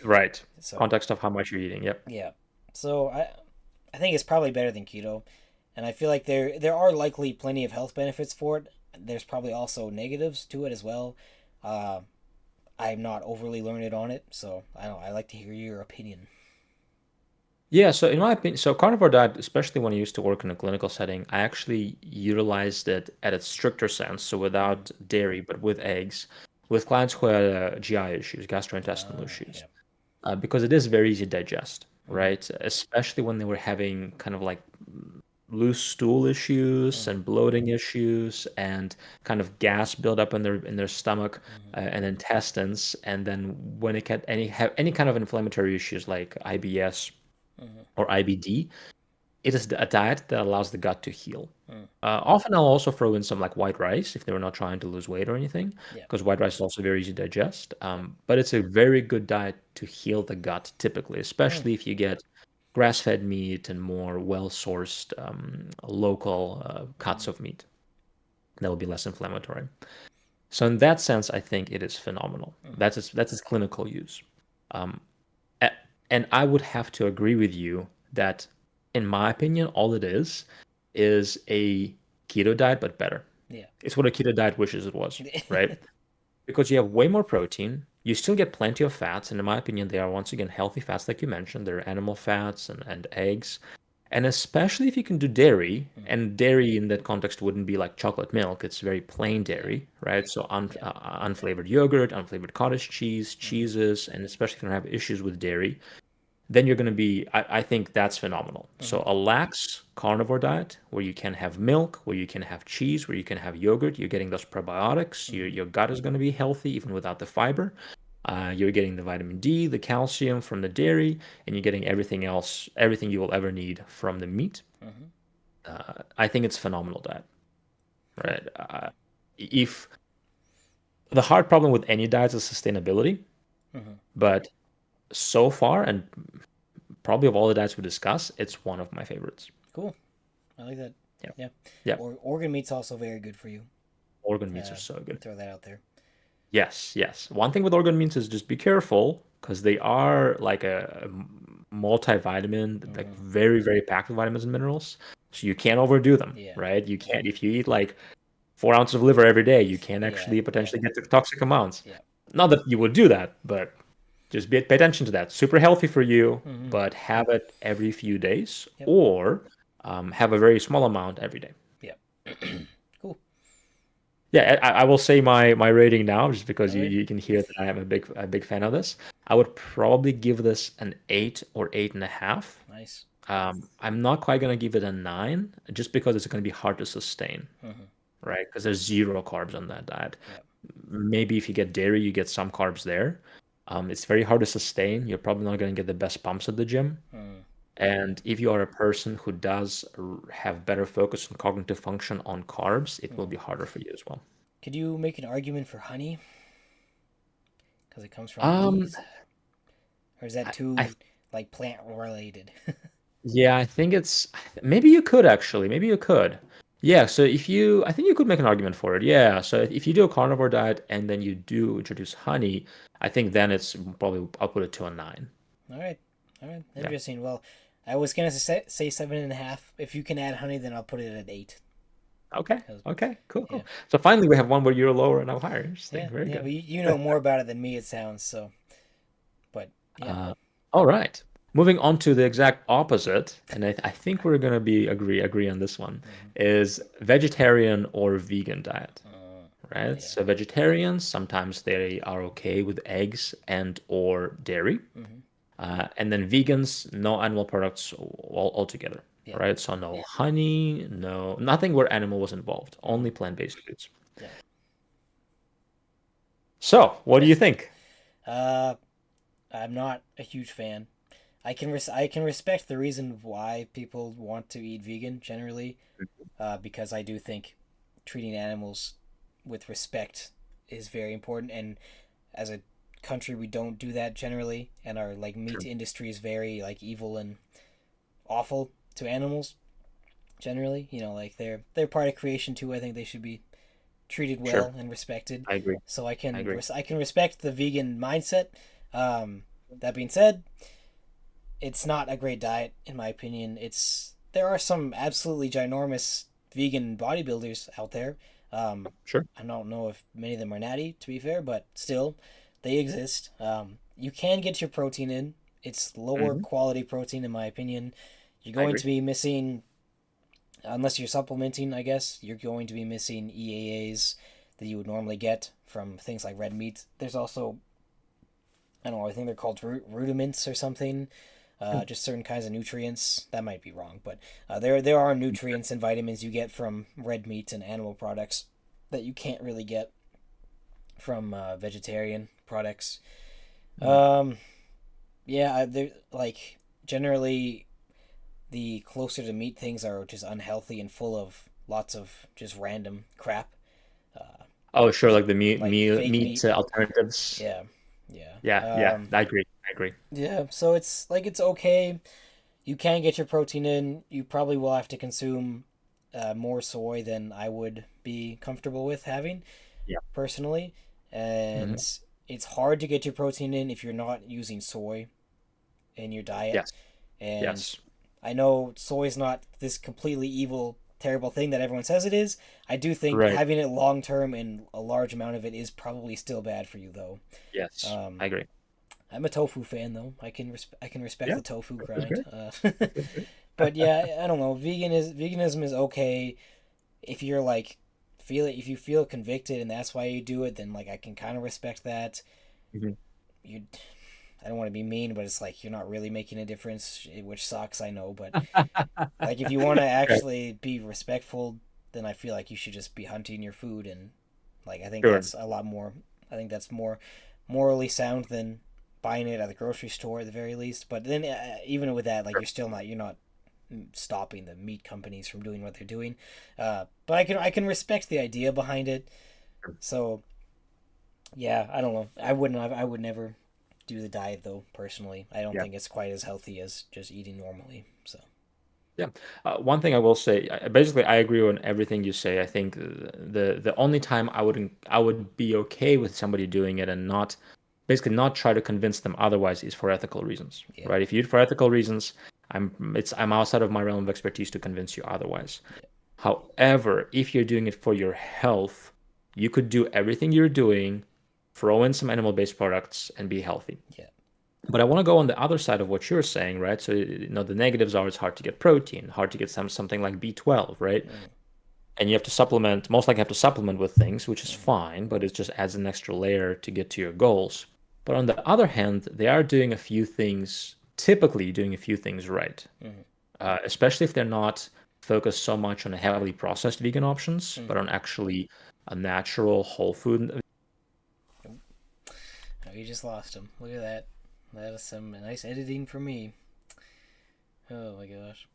Right. So Context of how much you're eating. Yep. yeah, so I think it's probably better than keto, and I feel like there are likely plenty of health benefits for it. There's probably also negatives to it as well. Uh, I'm not overly learned on it, so I don't. I like to hear your opinion. Yeah, so in my opinion, so carnivore diet, especially when I used to work in a clinical setting, I actually utilized it at its stricter sense, so Mm-hmm. without dairy, but with eggs, with clients who had GI issues, gastrointestinal issues, Yeah. because it is very easy to digest, Mm-hmm. right? Especially when they were having kind of like loose stool issues Mm-hmm. and bloating issues and kind of gas buildup in their stomach and intestines, and then when it had have any kind of inflammatory issues like IBS Mm-hmm. or IBD, it is a diet that allows the gut to heal. Mm-hmm. Often I'll also throw in some like white rice if they were not trying to lose weight or anything, Yeah. because white rice is also very easy to digest. Yeah. But it's a very good diet to heal the gut typically, Mm-hmm. especially if you get grass-fed meat and more well-sourced local cuts of meat that will be less inflammatory. So in that sense, I think it is phenomenal. Mm-hmm. That's its clinical use. Um, a- and I would have to agree with you that, in my opinion, all it is a keto diet, but better. Yeah. It's what a keto diet wishes it was, right? Because you have way more protein. You still get plenty of fats. And in my opinion, they are once again healthy fats, like you mentioned. They're animal fats and eggs. And especially if you can do dairy, Mm-hmm. and dairy in that context wouldn't be like chocolate milk, it's very plain Yeah. dairy, right? So Yeah. unflavored yogurt, unflavored cottage cheese, Mm-hmm. cheeses, and especially if you don't have issues with dairy, then you're going to be, I think that's phenomenal. Mm-hmm. So a lax carnivore diet where you can have milk, where you can have cheese, where you can have yogurt, you're getting those probiotics, Mm-hmm. your gut is going to be healthy even without the fiber. You're getting the vitamin D, the calcium from the dairy, and you're getting everything else, everything you will ever need from the meat. Mm-hmm. I think it's phenomenal diet, Cool. right? If the hard problem with any diet is sustainability, Mm-hmm. but so far, and probably of all the diets we discuss, it's one of my favorites. Cool. I like that. Yeah. Yeah. Yeah. Or organ meat's also very good for you. Organ meats are so good. Throw that out there. Yes, yes. One thing with organ meats is just be careful because they are like a multivitamin, like Mm-hmm. very, very packed with vitamins and minerals. So you can't overdo them, Yeah. right? You can't, if you eat like 4 ounces of liver every day, you can Yeah. actually Yeah. potentially get to toxic amounts. Yeah. Not that you would do that, but just pay attention to that. Super healthy for you, Mm-hmm. but have it every few days Yep. or have a very small amount every day. Yeah. Cool. Yeah, I will say my rating now, just because All right. you can hear that I am a big fan of this. I would probably give this an 8 or 8.5. Nice. I'm not quite gonna give it a 9, just because it's gonna be hard to sustain, Mm-hmm. right? Because there's zero carbs on that diet. Yeah. Maybe if you get dairy, you get some carbs there. It's very hard to sustain. You're probably not gonna get the best pumps at the gym. Mm. And if you are a person who does have better focus on cognitive function on carbs, it will Mm-hmm. be harder for you as well. Could you make an argument for honey? Because it comes from Um, bees? Or is that I too, like, plant related? Yeah, I think it's maybe you could actually, maybe you could. Yeah, so if you, I think you could make an argument for it. Yeah, so if you do a carnivore diet and then you do introduce honey, I think then it's probably I'll put it to a 9. All right. All right. Yeah. Interesting. Well, I was gonna say 7.5. If you can add honey, then I'll put it at 8. Okay. 'Cause- Okay. Cool. yeah. Cool. So finally, we have one where you're lower and I'm higher. Interesting. Yeah. Very Yeah. good. But you know more about it than me. It sounds so. But yeah. Uh, all right. Moving on to the exact opposite, and I think we're gonna be agree on this one, Mm-hmm. is vegetarian or vegan diet. Right? Yeah. So vegetarians sometimes they are okay with eggs and or dairy, Mm-hmm. and then vegans no animal products altogether. Yeah. Right? So no honey, no nothing where animal was involved, Mm-hmm. only plant-based foods. Yeah. So what do you think? Uh, I'm not a huge fan. I can respect the reason why people want to eat vegan generally, because I do think treating animals with respect is very important, and as a country we don't do that generally, and our like meat Sure, industry is very like evil and awful to animals generally. You know, like they're part of creation too. I think they should be treated sure, well and respected. I agree. So I agree. I can respect the vegan mindset. That being said, it's not a great diet in my opinion. There are some absolutely ginormous vegan bodybuilders out there. Sure. I don't know if many of them are natty, to be fair, but still, they exist. You can get your protein in. It's lower Hmm. quality protein, in my opinion. You're I going agree. to be missing, unless you're supplementing, I guess, you're going to be missing EAAs that you would normally get from things like red meat. There's also, I don't know, I think they're called rudiments or something. Hmm. Just certain kinds of nutrients. That might be wrong, but there are nutrients and vitamins you get from red meat and animal products that you can't really get from vegetarian products. Hmm. Um, yeah, they're like generally the closer to meat things are just unhealthy and full of lots of just random crap, uh, Oh, sure, like the meat like meat, fake meat meat. alternatives. Yeah, yeah, Yeah, yeah, I agree. I agree. yeah. So it's like it's okay. You can get your protein in. You probably will have to consume more soy than I would be comfortable with having Yeah. personally, and Hmm. it's hard to get your protein in if you're not using soy in your diet. Yes. And Yes. I know soy is not this completely evil, terrible thing that everyone says it is. I do think Right. having it long term and a large amount of it is probably still bad for you, though. Yes. Um, I agree. I'm a tofu fan, though. I can respect Yeah. the tofu That's grind. great. That's great. But yeah, I don't know. Veganism is okay if you're like feel it if you feel convicted and that's why you do it. Then like I can kind of respect that. Mhm. You I don't want to be mean, but it's like you're not really making a difference, which sucks. I know, but like if you want to Right. actually be respectful, then I feel like you should just be hunting your food and like I think Sure. that's a lot more. I think that's more morally sound than buying it at the grocery store at the very least. But then even with that, like you're not stopping the meat companies from doing what they're doing. But I can respect the idea behind it. Sure. So yeah, I don't know. I would never do the diet though. Personally, I don't Yeah. think it's quite as healthy as just eating normally. So Yeah. One thing I will say, basically, I agree on everything you say. I think the only time I would be okay with somebody doing it and not basically not try to convince them otherwise is for ethical reasons, yeah, right? If you do it for ethical reasons, I'm outside of my realm of expertise to convince you otherwise. yeah, However, if you're doing it for your health, you could do everything you're doing, throw in some animal-based products, and be healthy. yeah, But I want to go on the other side of what you're saying, right? So, the negatives are it's hard to get protein, hard to get something like B12, right? mm, And you have to supplement, most likely have to supplement with things, which is mm, fine, but it just adds an extra layer to get to your goals. But on the other hand, they are doing a few things, typically doing a few things right, mm, especially if they're not focused so much on heavily processed vegan options, mm. but on actually a natural whole food. Oh, you just lost him. Look at that. That is some nice editing for me. Oh my gosh.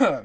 Hello.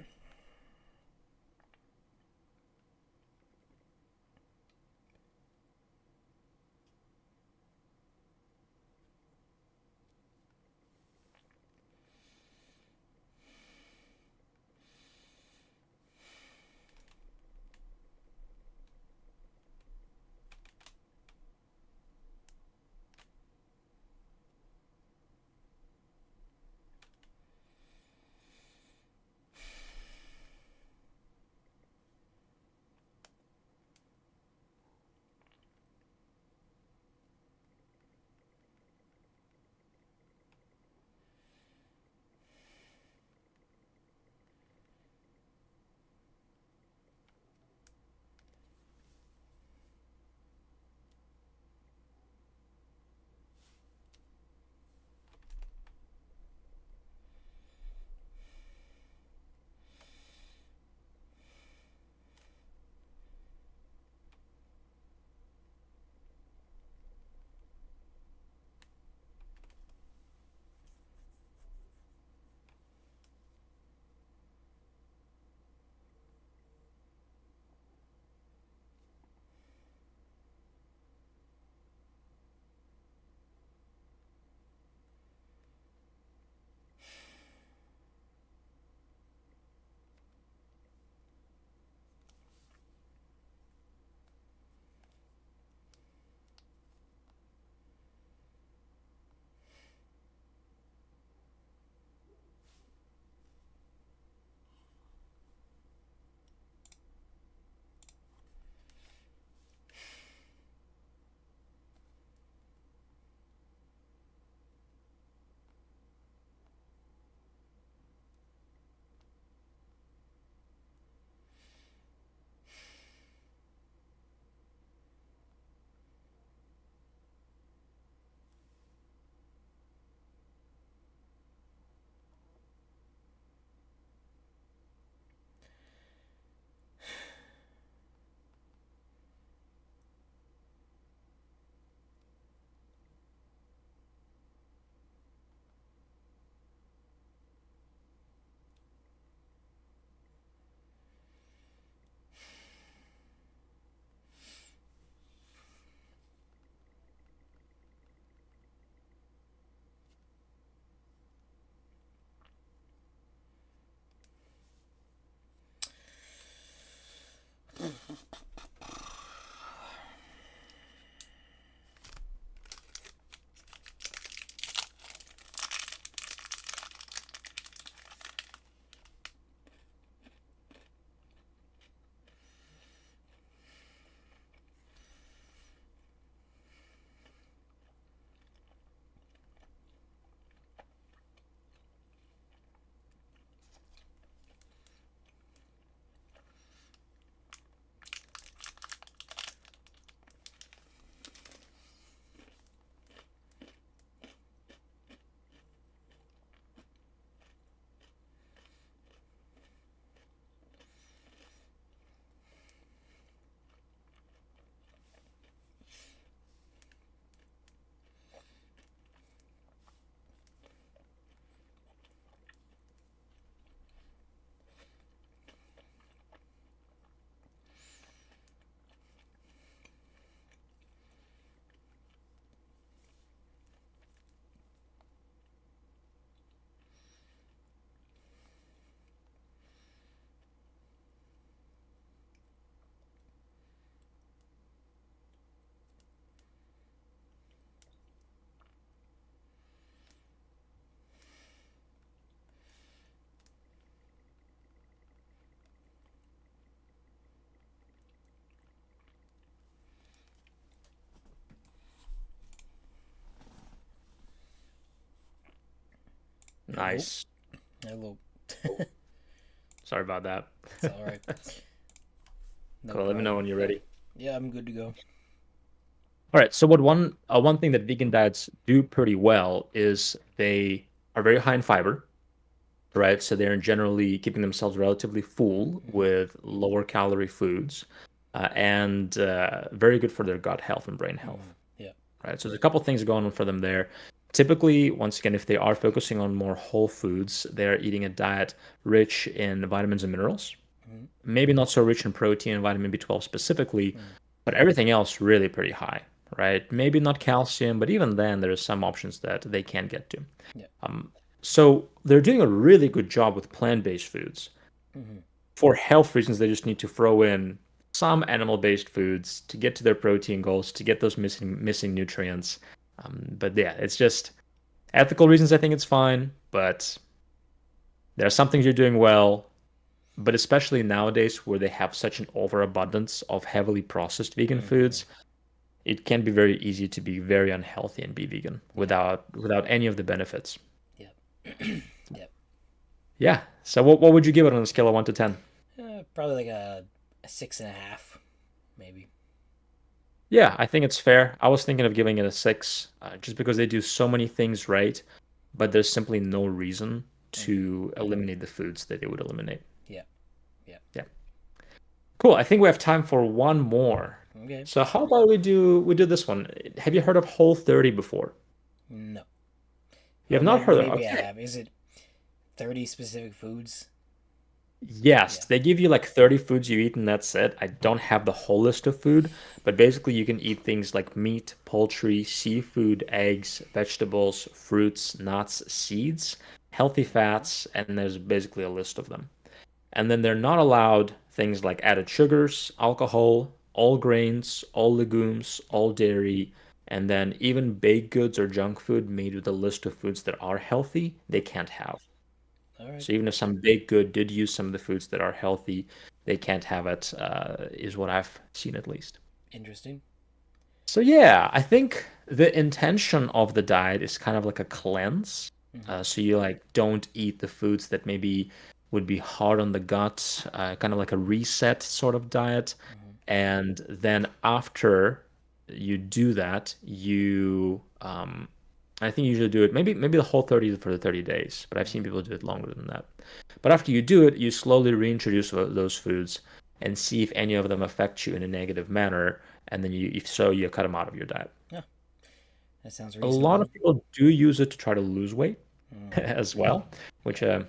Nice. Hello. Oh, sorry about that. It's all right. No Cool. Let me know problem. when you're ready. Yeah, I'm good to go. All right. So what one thing that vegan diets do pretty well is they are very high in fiber, right? So they're generally keeping themselves relatively full Hmm. with lower calorie foods, and very good for their gut health and brain Hmm. health, Yeah. right? So there's a couple things going on for them there. Typically, once again, if they are focusing on more whole foods, they're eating a diet rich in vitamins and minerals. Mm-hmm. Maybe not so rich in protein and vitamin B12 specifically, Mm. but everything else really pretty high, right? Maybe not calcium, but even then, there are some options that they can get to. Yeah. Um, so they're doing a really good job with plant-based foods. Mm-hmm. For health reasons, they just need to throw in some animal-based foods to get to their protein goals, to get those missing nutrients. But yeah, it's just ethical reasons. I think it's fine, but there are some things you're doing well. But especially nowadays, where they have such an overabundance of heavily processed vegan Mm-hmm. foods, it can be very easy to be very unhealthy and be vegan Yeah. without any of the benefits. Yep. Yep. Yeah. So what would you give it on a scale of 1 to 10? Probably like a 6.5, maybe. Yeah, I think it's fair. I was thinking of giving it a 6, just because they do so many things right, but there's simply no reason Mm-hmm. to eliminate the foods that they would eliminate. Yeah. Yeah. Yeah. Cool. I think we have time for one more. Okay. So how about we do this one? Have you heard of Whole 30 before? No. You Oh, have not heard of it. maybe I Okay. have. Is it 30 specific foods? Yes, Yeah. they give you like 30 foods you eat and that's it. I don't have the whole list of food, but basically you can eat things like meat, poultry, seafood, eggs, vegetables, fruits, nuts, seeds, healthy Mm-hmm. fats, and there's basically a list of them. And then they're not allowed things like added sugars, alcohol, all grains, all legumes, all dairy, and then even baked goods or junk food made with a list of foods that are healthy, they can't have. All right. So even if some baked good did use some of the foods that are healthy, they can't have it, is what I've seen at least. Interesting. So yeah, I think the intention of the diet is kind of like a cleanse. Mm-hmm. So you like don't eat the foods that maybe would be hard on the gut, kind of like a reset sort of diet. Mm-hmm. And then after you do that, I think you usually do it maybe the whole 30 for the 30 days, but I've seen Mm-hmm. people do it longer than that. But after you do it, you slowly reintroduce those foods and see if any of them affect you in a negative manner, and then if so, you cut them out of your diet. Yeah, that sounds A lot reasonable. of people do use it to try to lose weight Mm. as well, which Yeah.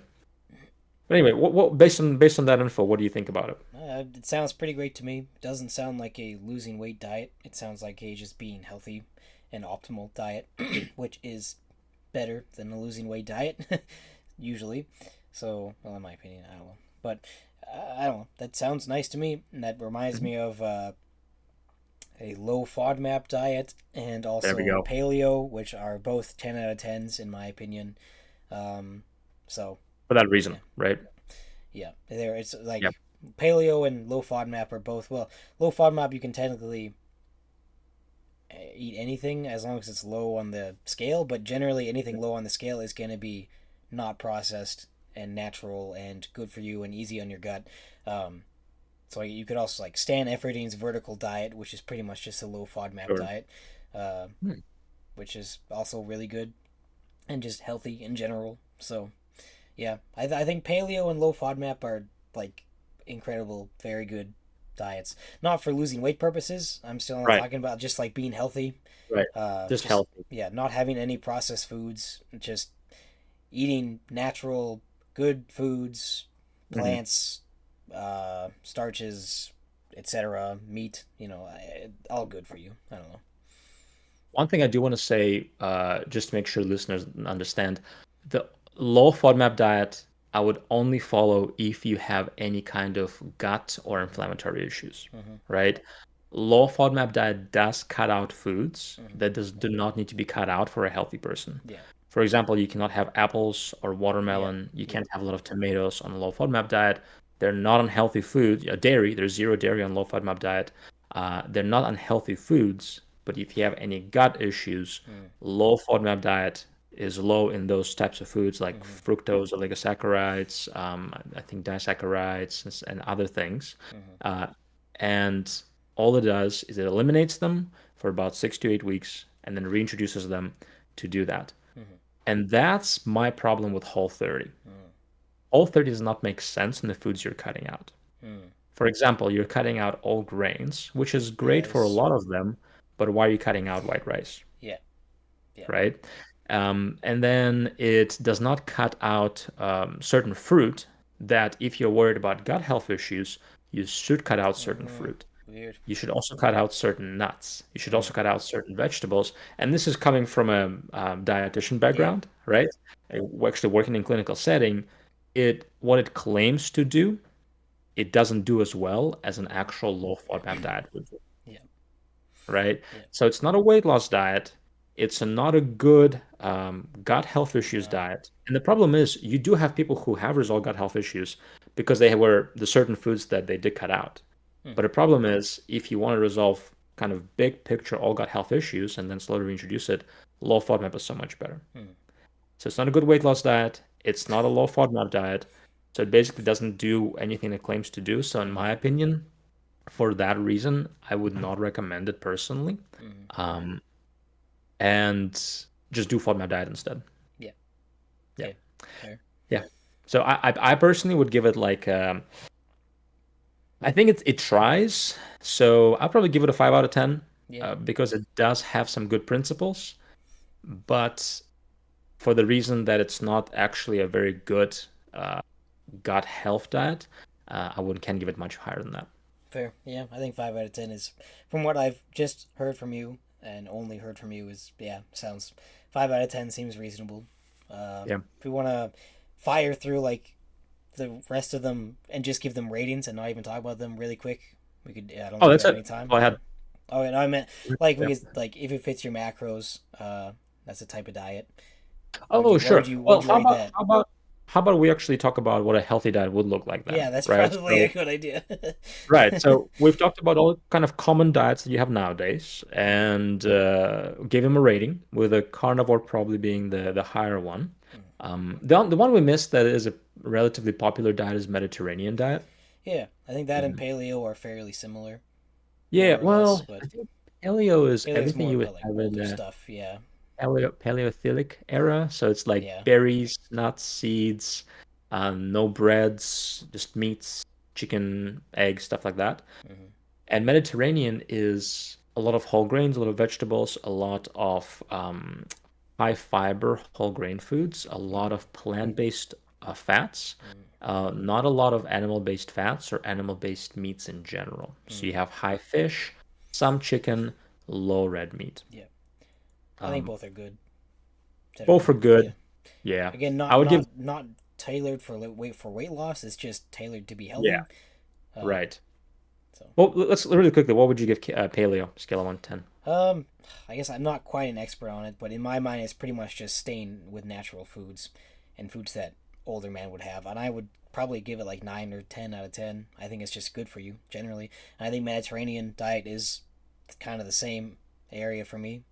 but anyway, what based on that info, what do you think about it? It sounds pretty great to me. It doesn't sound like a losing weight diet. It sounds like a just being healthy and optimal diet, which is better than a losing weight diet, usually. So, well, in my opinion, I don't know. But I don't know. That sounds nice to me. And that reminds Mhm. me of a low FODMAP diet and There we also go. paleo, which are both 10 out of 10s in my opinion. Um, so, For that yeah. reason, right? Yeah, there it's Yeah. like paleo and low FODMAP are both well. Low FODMAP you can technically eat anything as long as it's low on the scale, but generally anything low on the scale is going to be not processed and natural and good for you and easy on your gut. Um, so you could also like Stan Efferding's vertical diet, which is pretty much just a low FODMAP Sure. diet, uh, Hmm. which is also really good and just healthy in general. So yeah, I think paleo and low FODMAP are like incredible, very good diets. Not for losing weight purposes. I'm still not Right, talking about just like being healthy. right. Just Just healthy. yeah, not having any processed foods. Just eating natural, good foods, Mhm. plants, starches, etc. Meat. All good for you. I don't know. One thing I do want to say, just to make sure listeners understand, the low FODMAP diet I would only follow if you have any kind of gut or inflammatory issues, Mm-hmm. right? Low FODMAP diet does cut out foods Mm-hmm. that do not need to be cut out for a healthy person. Yeah. For example, you cannot have apples or Yeah. watermelon. You Yeah. can't have a lot of tomatoes on a low FODMAP diet. They're not unhealthy food. Dairy, there's zero dairy on low FODMAP diet. They're not unhealthy foods, but if you have any gut issues, Mm. low FODMAP diet is low in those types of foods like Mm-hmm. fructose, oligosaccharides, I think disaccharides, and other things. Mm-hmm. Uh, and all it does is it eliminates them for about 6 to 8 weeks and then reintroduces them to do that. Mm-hmm. And that's my problem with Whole 30. Mm. Whole 30 does not make sense in the foods you're cutting out. Mm. For example, you're cutting out all grains, which is Yeah, great for a there's lot of them, but why are you cutting out white rice, yeah, yeah. right? And then it does not cut out certain fruit that if you're worried about gut health issues, you should cut out certain Mm, fruit. weird. You should also cut out certain nuts. You should Mm, also cut out certain vegetables. And this is coming from a dietitian yeah. background, right? Actually working in clinical setting, what it claims to do, it doesn't do as well as an Mm, actual low FODMAP diet would do, yeah. right? Yeah. So it's not a weight loss diet. It's not a good gut health issues No. diet. And the problem is, you do have people who have resolved gut health issues because they were the certain foods that they did cut out. Mm, But the problem is, if you want to resolve kind of big picture all gut health issues and then slowly reintroduce it, low FODMAP is so much better. mm, So it's not a good weight loss diet. It's not a low FODMAP diet. So it basically doesn't do anything it claims to do. So in mm, my opinion, for that reason, I would not recommend it personally. mm. Um, and just do FODMAP diet instead. Yeah. Yeah. Okay. Fair. Yeah. So I personally would give it like I think it tries. So I'll probably give it a 5 out of 10 Yeah. because it does have some good principles, but for the reason that it's not actually a very good uh, gut health diet, I wouldn't can give it much higher than that. Fair. Yeah. I think 5 out of 10 is, from what I've just heard from you and only heard from you, is, yeah, sounds 5 out of 10 seems reasonable. Yeah. If we want to fire through like the rest of them and just give them ratings and not even talk about them really quick, we could. I don't Oh, think we that's have it. any time. All I had. Oh, and I meant like we Yeah. could like if it fits your macros. That's the type of diet. Oh, What would sure. you what Well, would you rate that? how about we actually talk about what a healthy diet would look like then, Yeah, that's right? probably a So good idea. right. So we've talked about all kind of common diets that you have nowadays Mm, and gave them a rating, with a carnivore probably being the higher one. mm. The one we missed that is a relatively popular diet is Mediterranean diet. Yeah, I think that and Mhm. paleo are fairly similar, Yeah, more or less. well, But I think paleo is paleo is everything more you would about like have in older the stuff. Yeah, Paleolithic era. So it's like yeah. berries, nuts, seeds, no breads, just meats, chicken, eggs, stuff like that. Hmm. And Mediterranean is a lot of whole grains, a lot of vegetables, a lot of high fiber whole grain foods, a lot Hmm. of plant-based fats, Hmm. not a lot of animal-based fats or animal-based meats in general. So you Hmm. have high fish, some chicken, low red meat. Yeah, I think Um, both are good both are generally. Yeah. good. Yeah. Again, I not would give, not not tailored for weight loss. It's just tailored to be yeah, healthy. Um, right. so Well, let's really quickly, what would you give paleo scale of 1 to 10? um, I guess I'm not quite an expert on it, but in my mind, it's pretty much just staying with natural foods and foods that older man would have, and I would probably give it like 9 or 10 out of 10. I think it's just good for you generally. And I think Mediterranean diet is kind of the same area for me.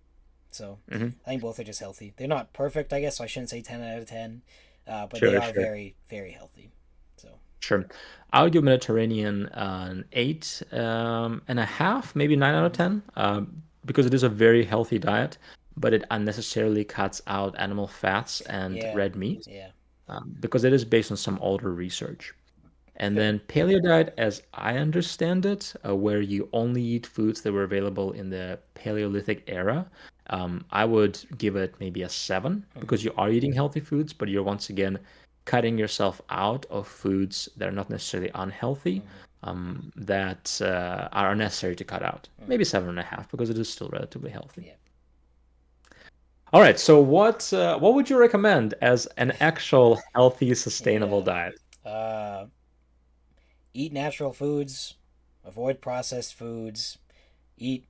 So Hmm. I think both are just healthy. They're not perfect, I guess, so I shouldn't say 10 out of 10, but they Sure, are sure. very, very healthy. So Sure. I would give Mediterranean an 8.5, maybe 9 out of mm-hmm. 10, because it is a very healthy diet, but it unnecessarily cuts out animal fats and Yeah, red meat, yeah, because it is based on some older research. And fair. then paleo diet, as I understand it, where you only eat foods that were available in the Paleolithic era, I would give it maybe a 7 Mm-hmm. because you are eating healthy foods, but you're once again cutting yourself out of foods that are not necessarily unhealthy, Mm-hmm. that are unnecessary to cut out. Mm-hmm. Maybe 7.5 because it is still relatively healthy. Yeah, All right, so what would you recommend as an actual healthy, sustainable yeah. diet? Uh, Eat natural foods, avoid processed foods. Eat.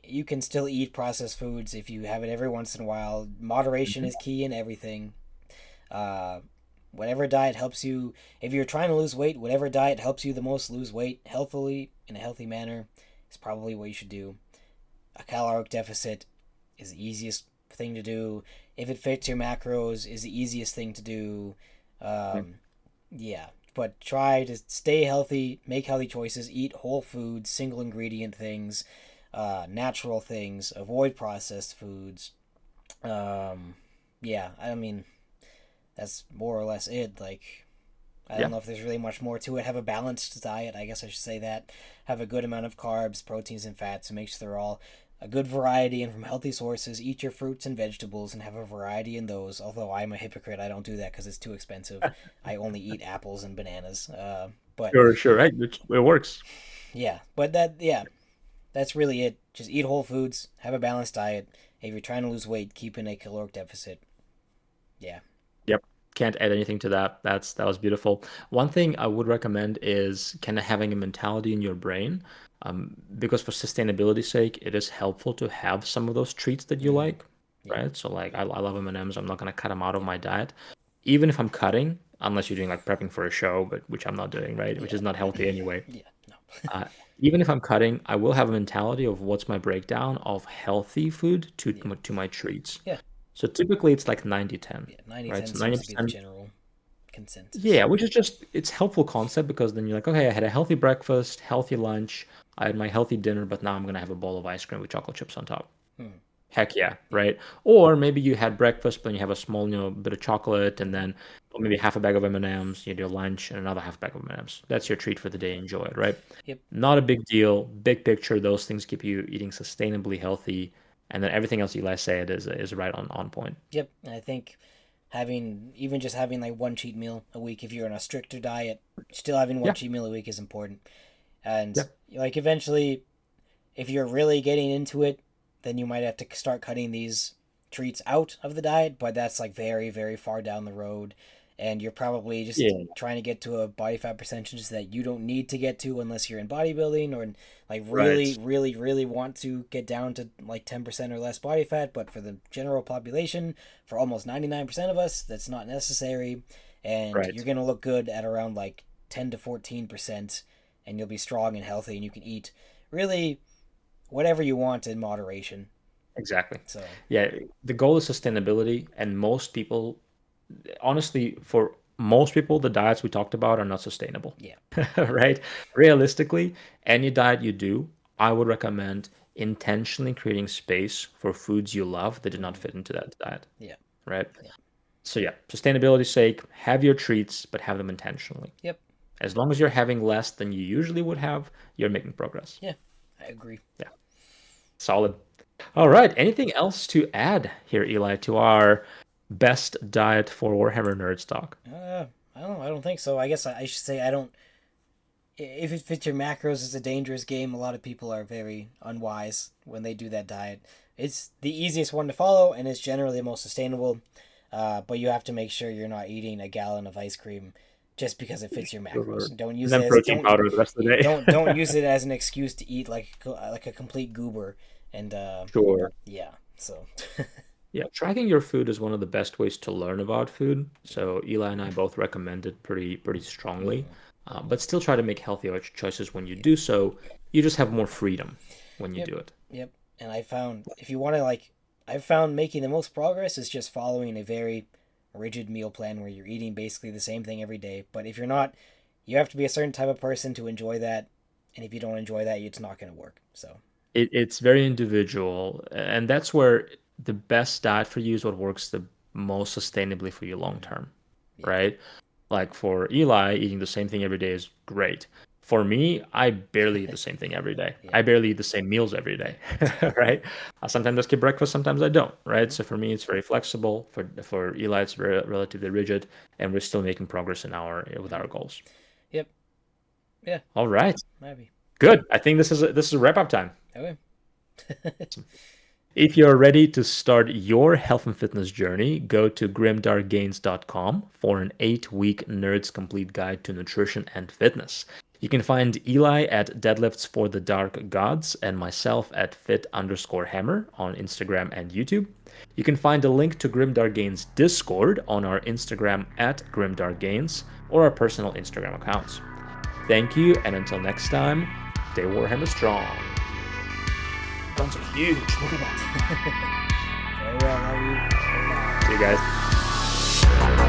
You can still eat processed foods if you have it every once in a while. Moderation Mhm. is key in everything. Uh, whatever diet helps you. If you're trying to lose weight, whatever diet helps you the most lose weight healthily in a healthy manner is probably what you should do. A caloric deficit is the easiest thing to do. If it fits your macros, is the easiest thing to do. Um, yeah, but try to stay healthy, make healthy choices, eat whole foods, single ingredient things, natural things, avoid processed foods. Um, yeah, I mean, that's more or less it. Like, I don't Yeah. know if there's really much more to it. Have a balanced diet, I guess I should say that. Have a good amount of carbs, proteins, and fats, and make sure they're all a good variety and from healthy sources. Eat your fruits and vegetables and have a variety in those. Although I'm a hypocrite, I don't do that because it's too expensive. I only eat apples and bananas. But Sure, sure. Right. It works. yeah, that's really it. Just eat whole foods, have a balanced diet. If you're trying to lose weight, keep in a caloric deficit. Yeah. Yep. Can't add anything to that. That was beautiful. One thing I would recommend is kind of having a mentality in your brain, because for sustainability's sake, it is helpful to have some of those treats that you Mm-hmm. like, Yeah. right? So like I love M&Ms. I'm not gonna cut them out of Yeah. my diet, even if I'm cutting, unless you're doing like prepping for a show, but which I'm not doing, right? Which Yeah. is not healthy anyway. Yeah. No. Uh, Even if I'm cutting, I will have a mentality of what's my breakdown of healthy food to Yeah. to my treats. Yeah. So typically it's like 90-10, Yeah. 90 right? 10 So seems to be the 90%, general consensus. yeah, which is just it's helpful concept because then you're like, okay, I had a healthy breakfast, healthy lunch, I had my healthy dinner, but now I'm gonna have a bowl of ice cream with chocolate chips on top. Hmm. Heck yeah, Yeah. right? Or maybe you had breakfast, but you have a small, bit of chocolate, and Mm-hmm. then or maybe half a bag of M&Ms. You do lunch and another half bag of M&Ms. That's your treat for the day. Enjoy it, right? Yep. Not a big deal. Big picture, those things keep you eating sustainably healthy, and then everything else Eli said is right on point. Yep. And I think having like one cheat meal a week, if you're on a stricter diet, still having one Yeah, cheat meal a week is important. And yeah, like eventually, if you're really getting into it, then you might have to start cutting these treats out of the diet, but that's like very, very far down the road. And you're probably just yeah. trying to get to a body fat percentage that you don't need to get to unless you're in bodybuilding or like Right, really, really, really want to get down to like 10% or less body fat. But for the general population, for almost 99% of us, that's not necessary. And right. you're going to look good at around like 10 to 14%, and you'll be strong and healthy, and you can eat really whatever you want in moderation. Exactly. So Yeah, the goal is sustainability, and most people, honestly, for most people, the diets we talked about are not sustainable, yeah, right? Realistically, any diet you do, I would recommend intentionally creating space for foods you love that do not mm-hmm. fit into that diet, Yeah, right? yeah, So yeah, sustainability's sake, have your treats, but have them intentionally. yep, As long as you're having less than you usually would have, you're making progress. yeah. I agree. Yeah, solid. All right. Anything else to add here, Eli, to our best diet for Warhammer Nerds talk? I don't. I don't think so. I guess I should say I don't. If it fits your macros, it's a dangerous game. A lot of people are very unwise when they do that diet. It's the easiest one to follow, and it's generally the most sustainable. But you have to make sure you're not eating a gallon of ice cream just because it fits your Sure. macros. Don't And use it then as protein powder the rest of the day. don't use it as an excuse to eat like a complete goober. And Sure. yeah, so Yeah, tracking your food is one of the best ways to learn about food. So Eli and I both recommend it pretty strongly. mhm. But still try to make healthier choices when you do so. You just have more freedom when you Yep, do it. yep. And I found if you want to I've found making the most progress is just following a very rigid meal plan where you're eating basically the same thing every day. But if you're not, you have to be a certain type of person to enjoy that. And if you don't enjoy that, it's not going to work. So, It's very individual, and that's where the best diet for you is what works the most sustainably for you long mhm. term, Yeah, right? Like for Eli, eating the same thing every day is great. For me, I barely eat the same thing every day. yeah, I barely eat the same meals every yeah. day, right? Sometimes I skip breakfast, sometimes I don't, right? Hmm. So for me, it's very flexible. For Eli, it's very relatively rigid, and we're still making progress in our with Hmm. our goals. Yep, yeah, All right, maybe. good. I think this is wrap up time. Okay. If you're ready to start your health and fitness journey, go to grimdarkgains.com for an 8-week Nerds Complete Guide to Nutrition and Fitness. You can find Eli at Deadlifts for the Dark Gods and myself at fit_hammer on Instagram and YouTube. You can find a link to Grimdark Gains Discord on our Instagram at Grimdarkgains or our personal Instagram accounts. Thank you, and until next time, stay Warhammer strong. Guns are huge. Look at that. Very well. Love you. See you guys.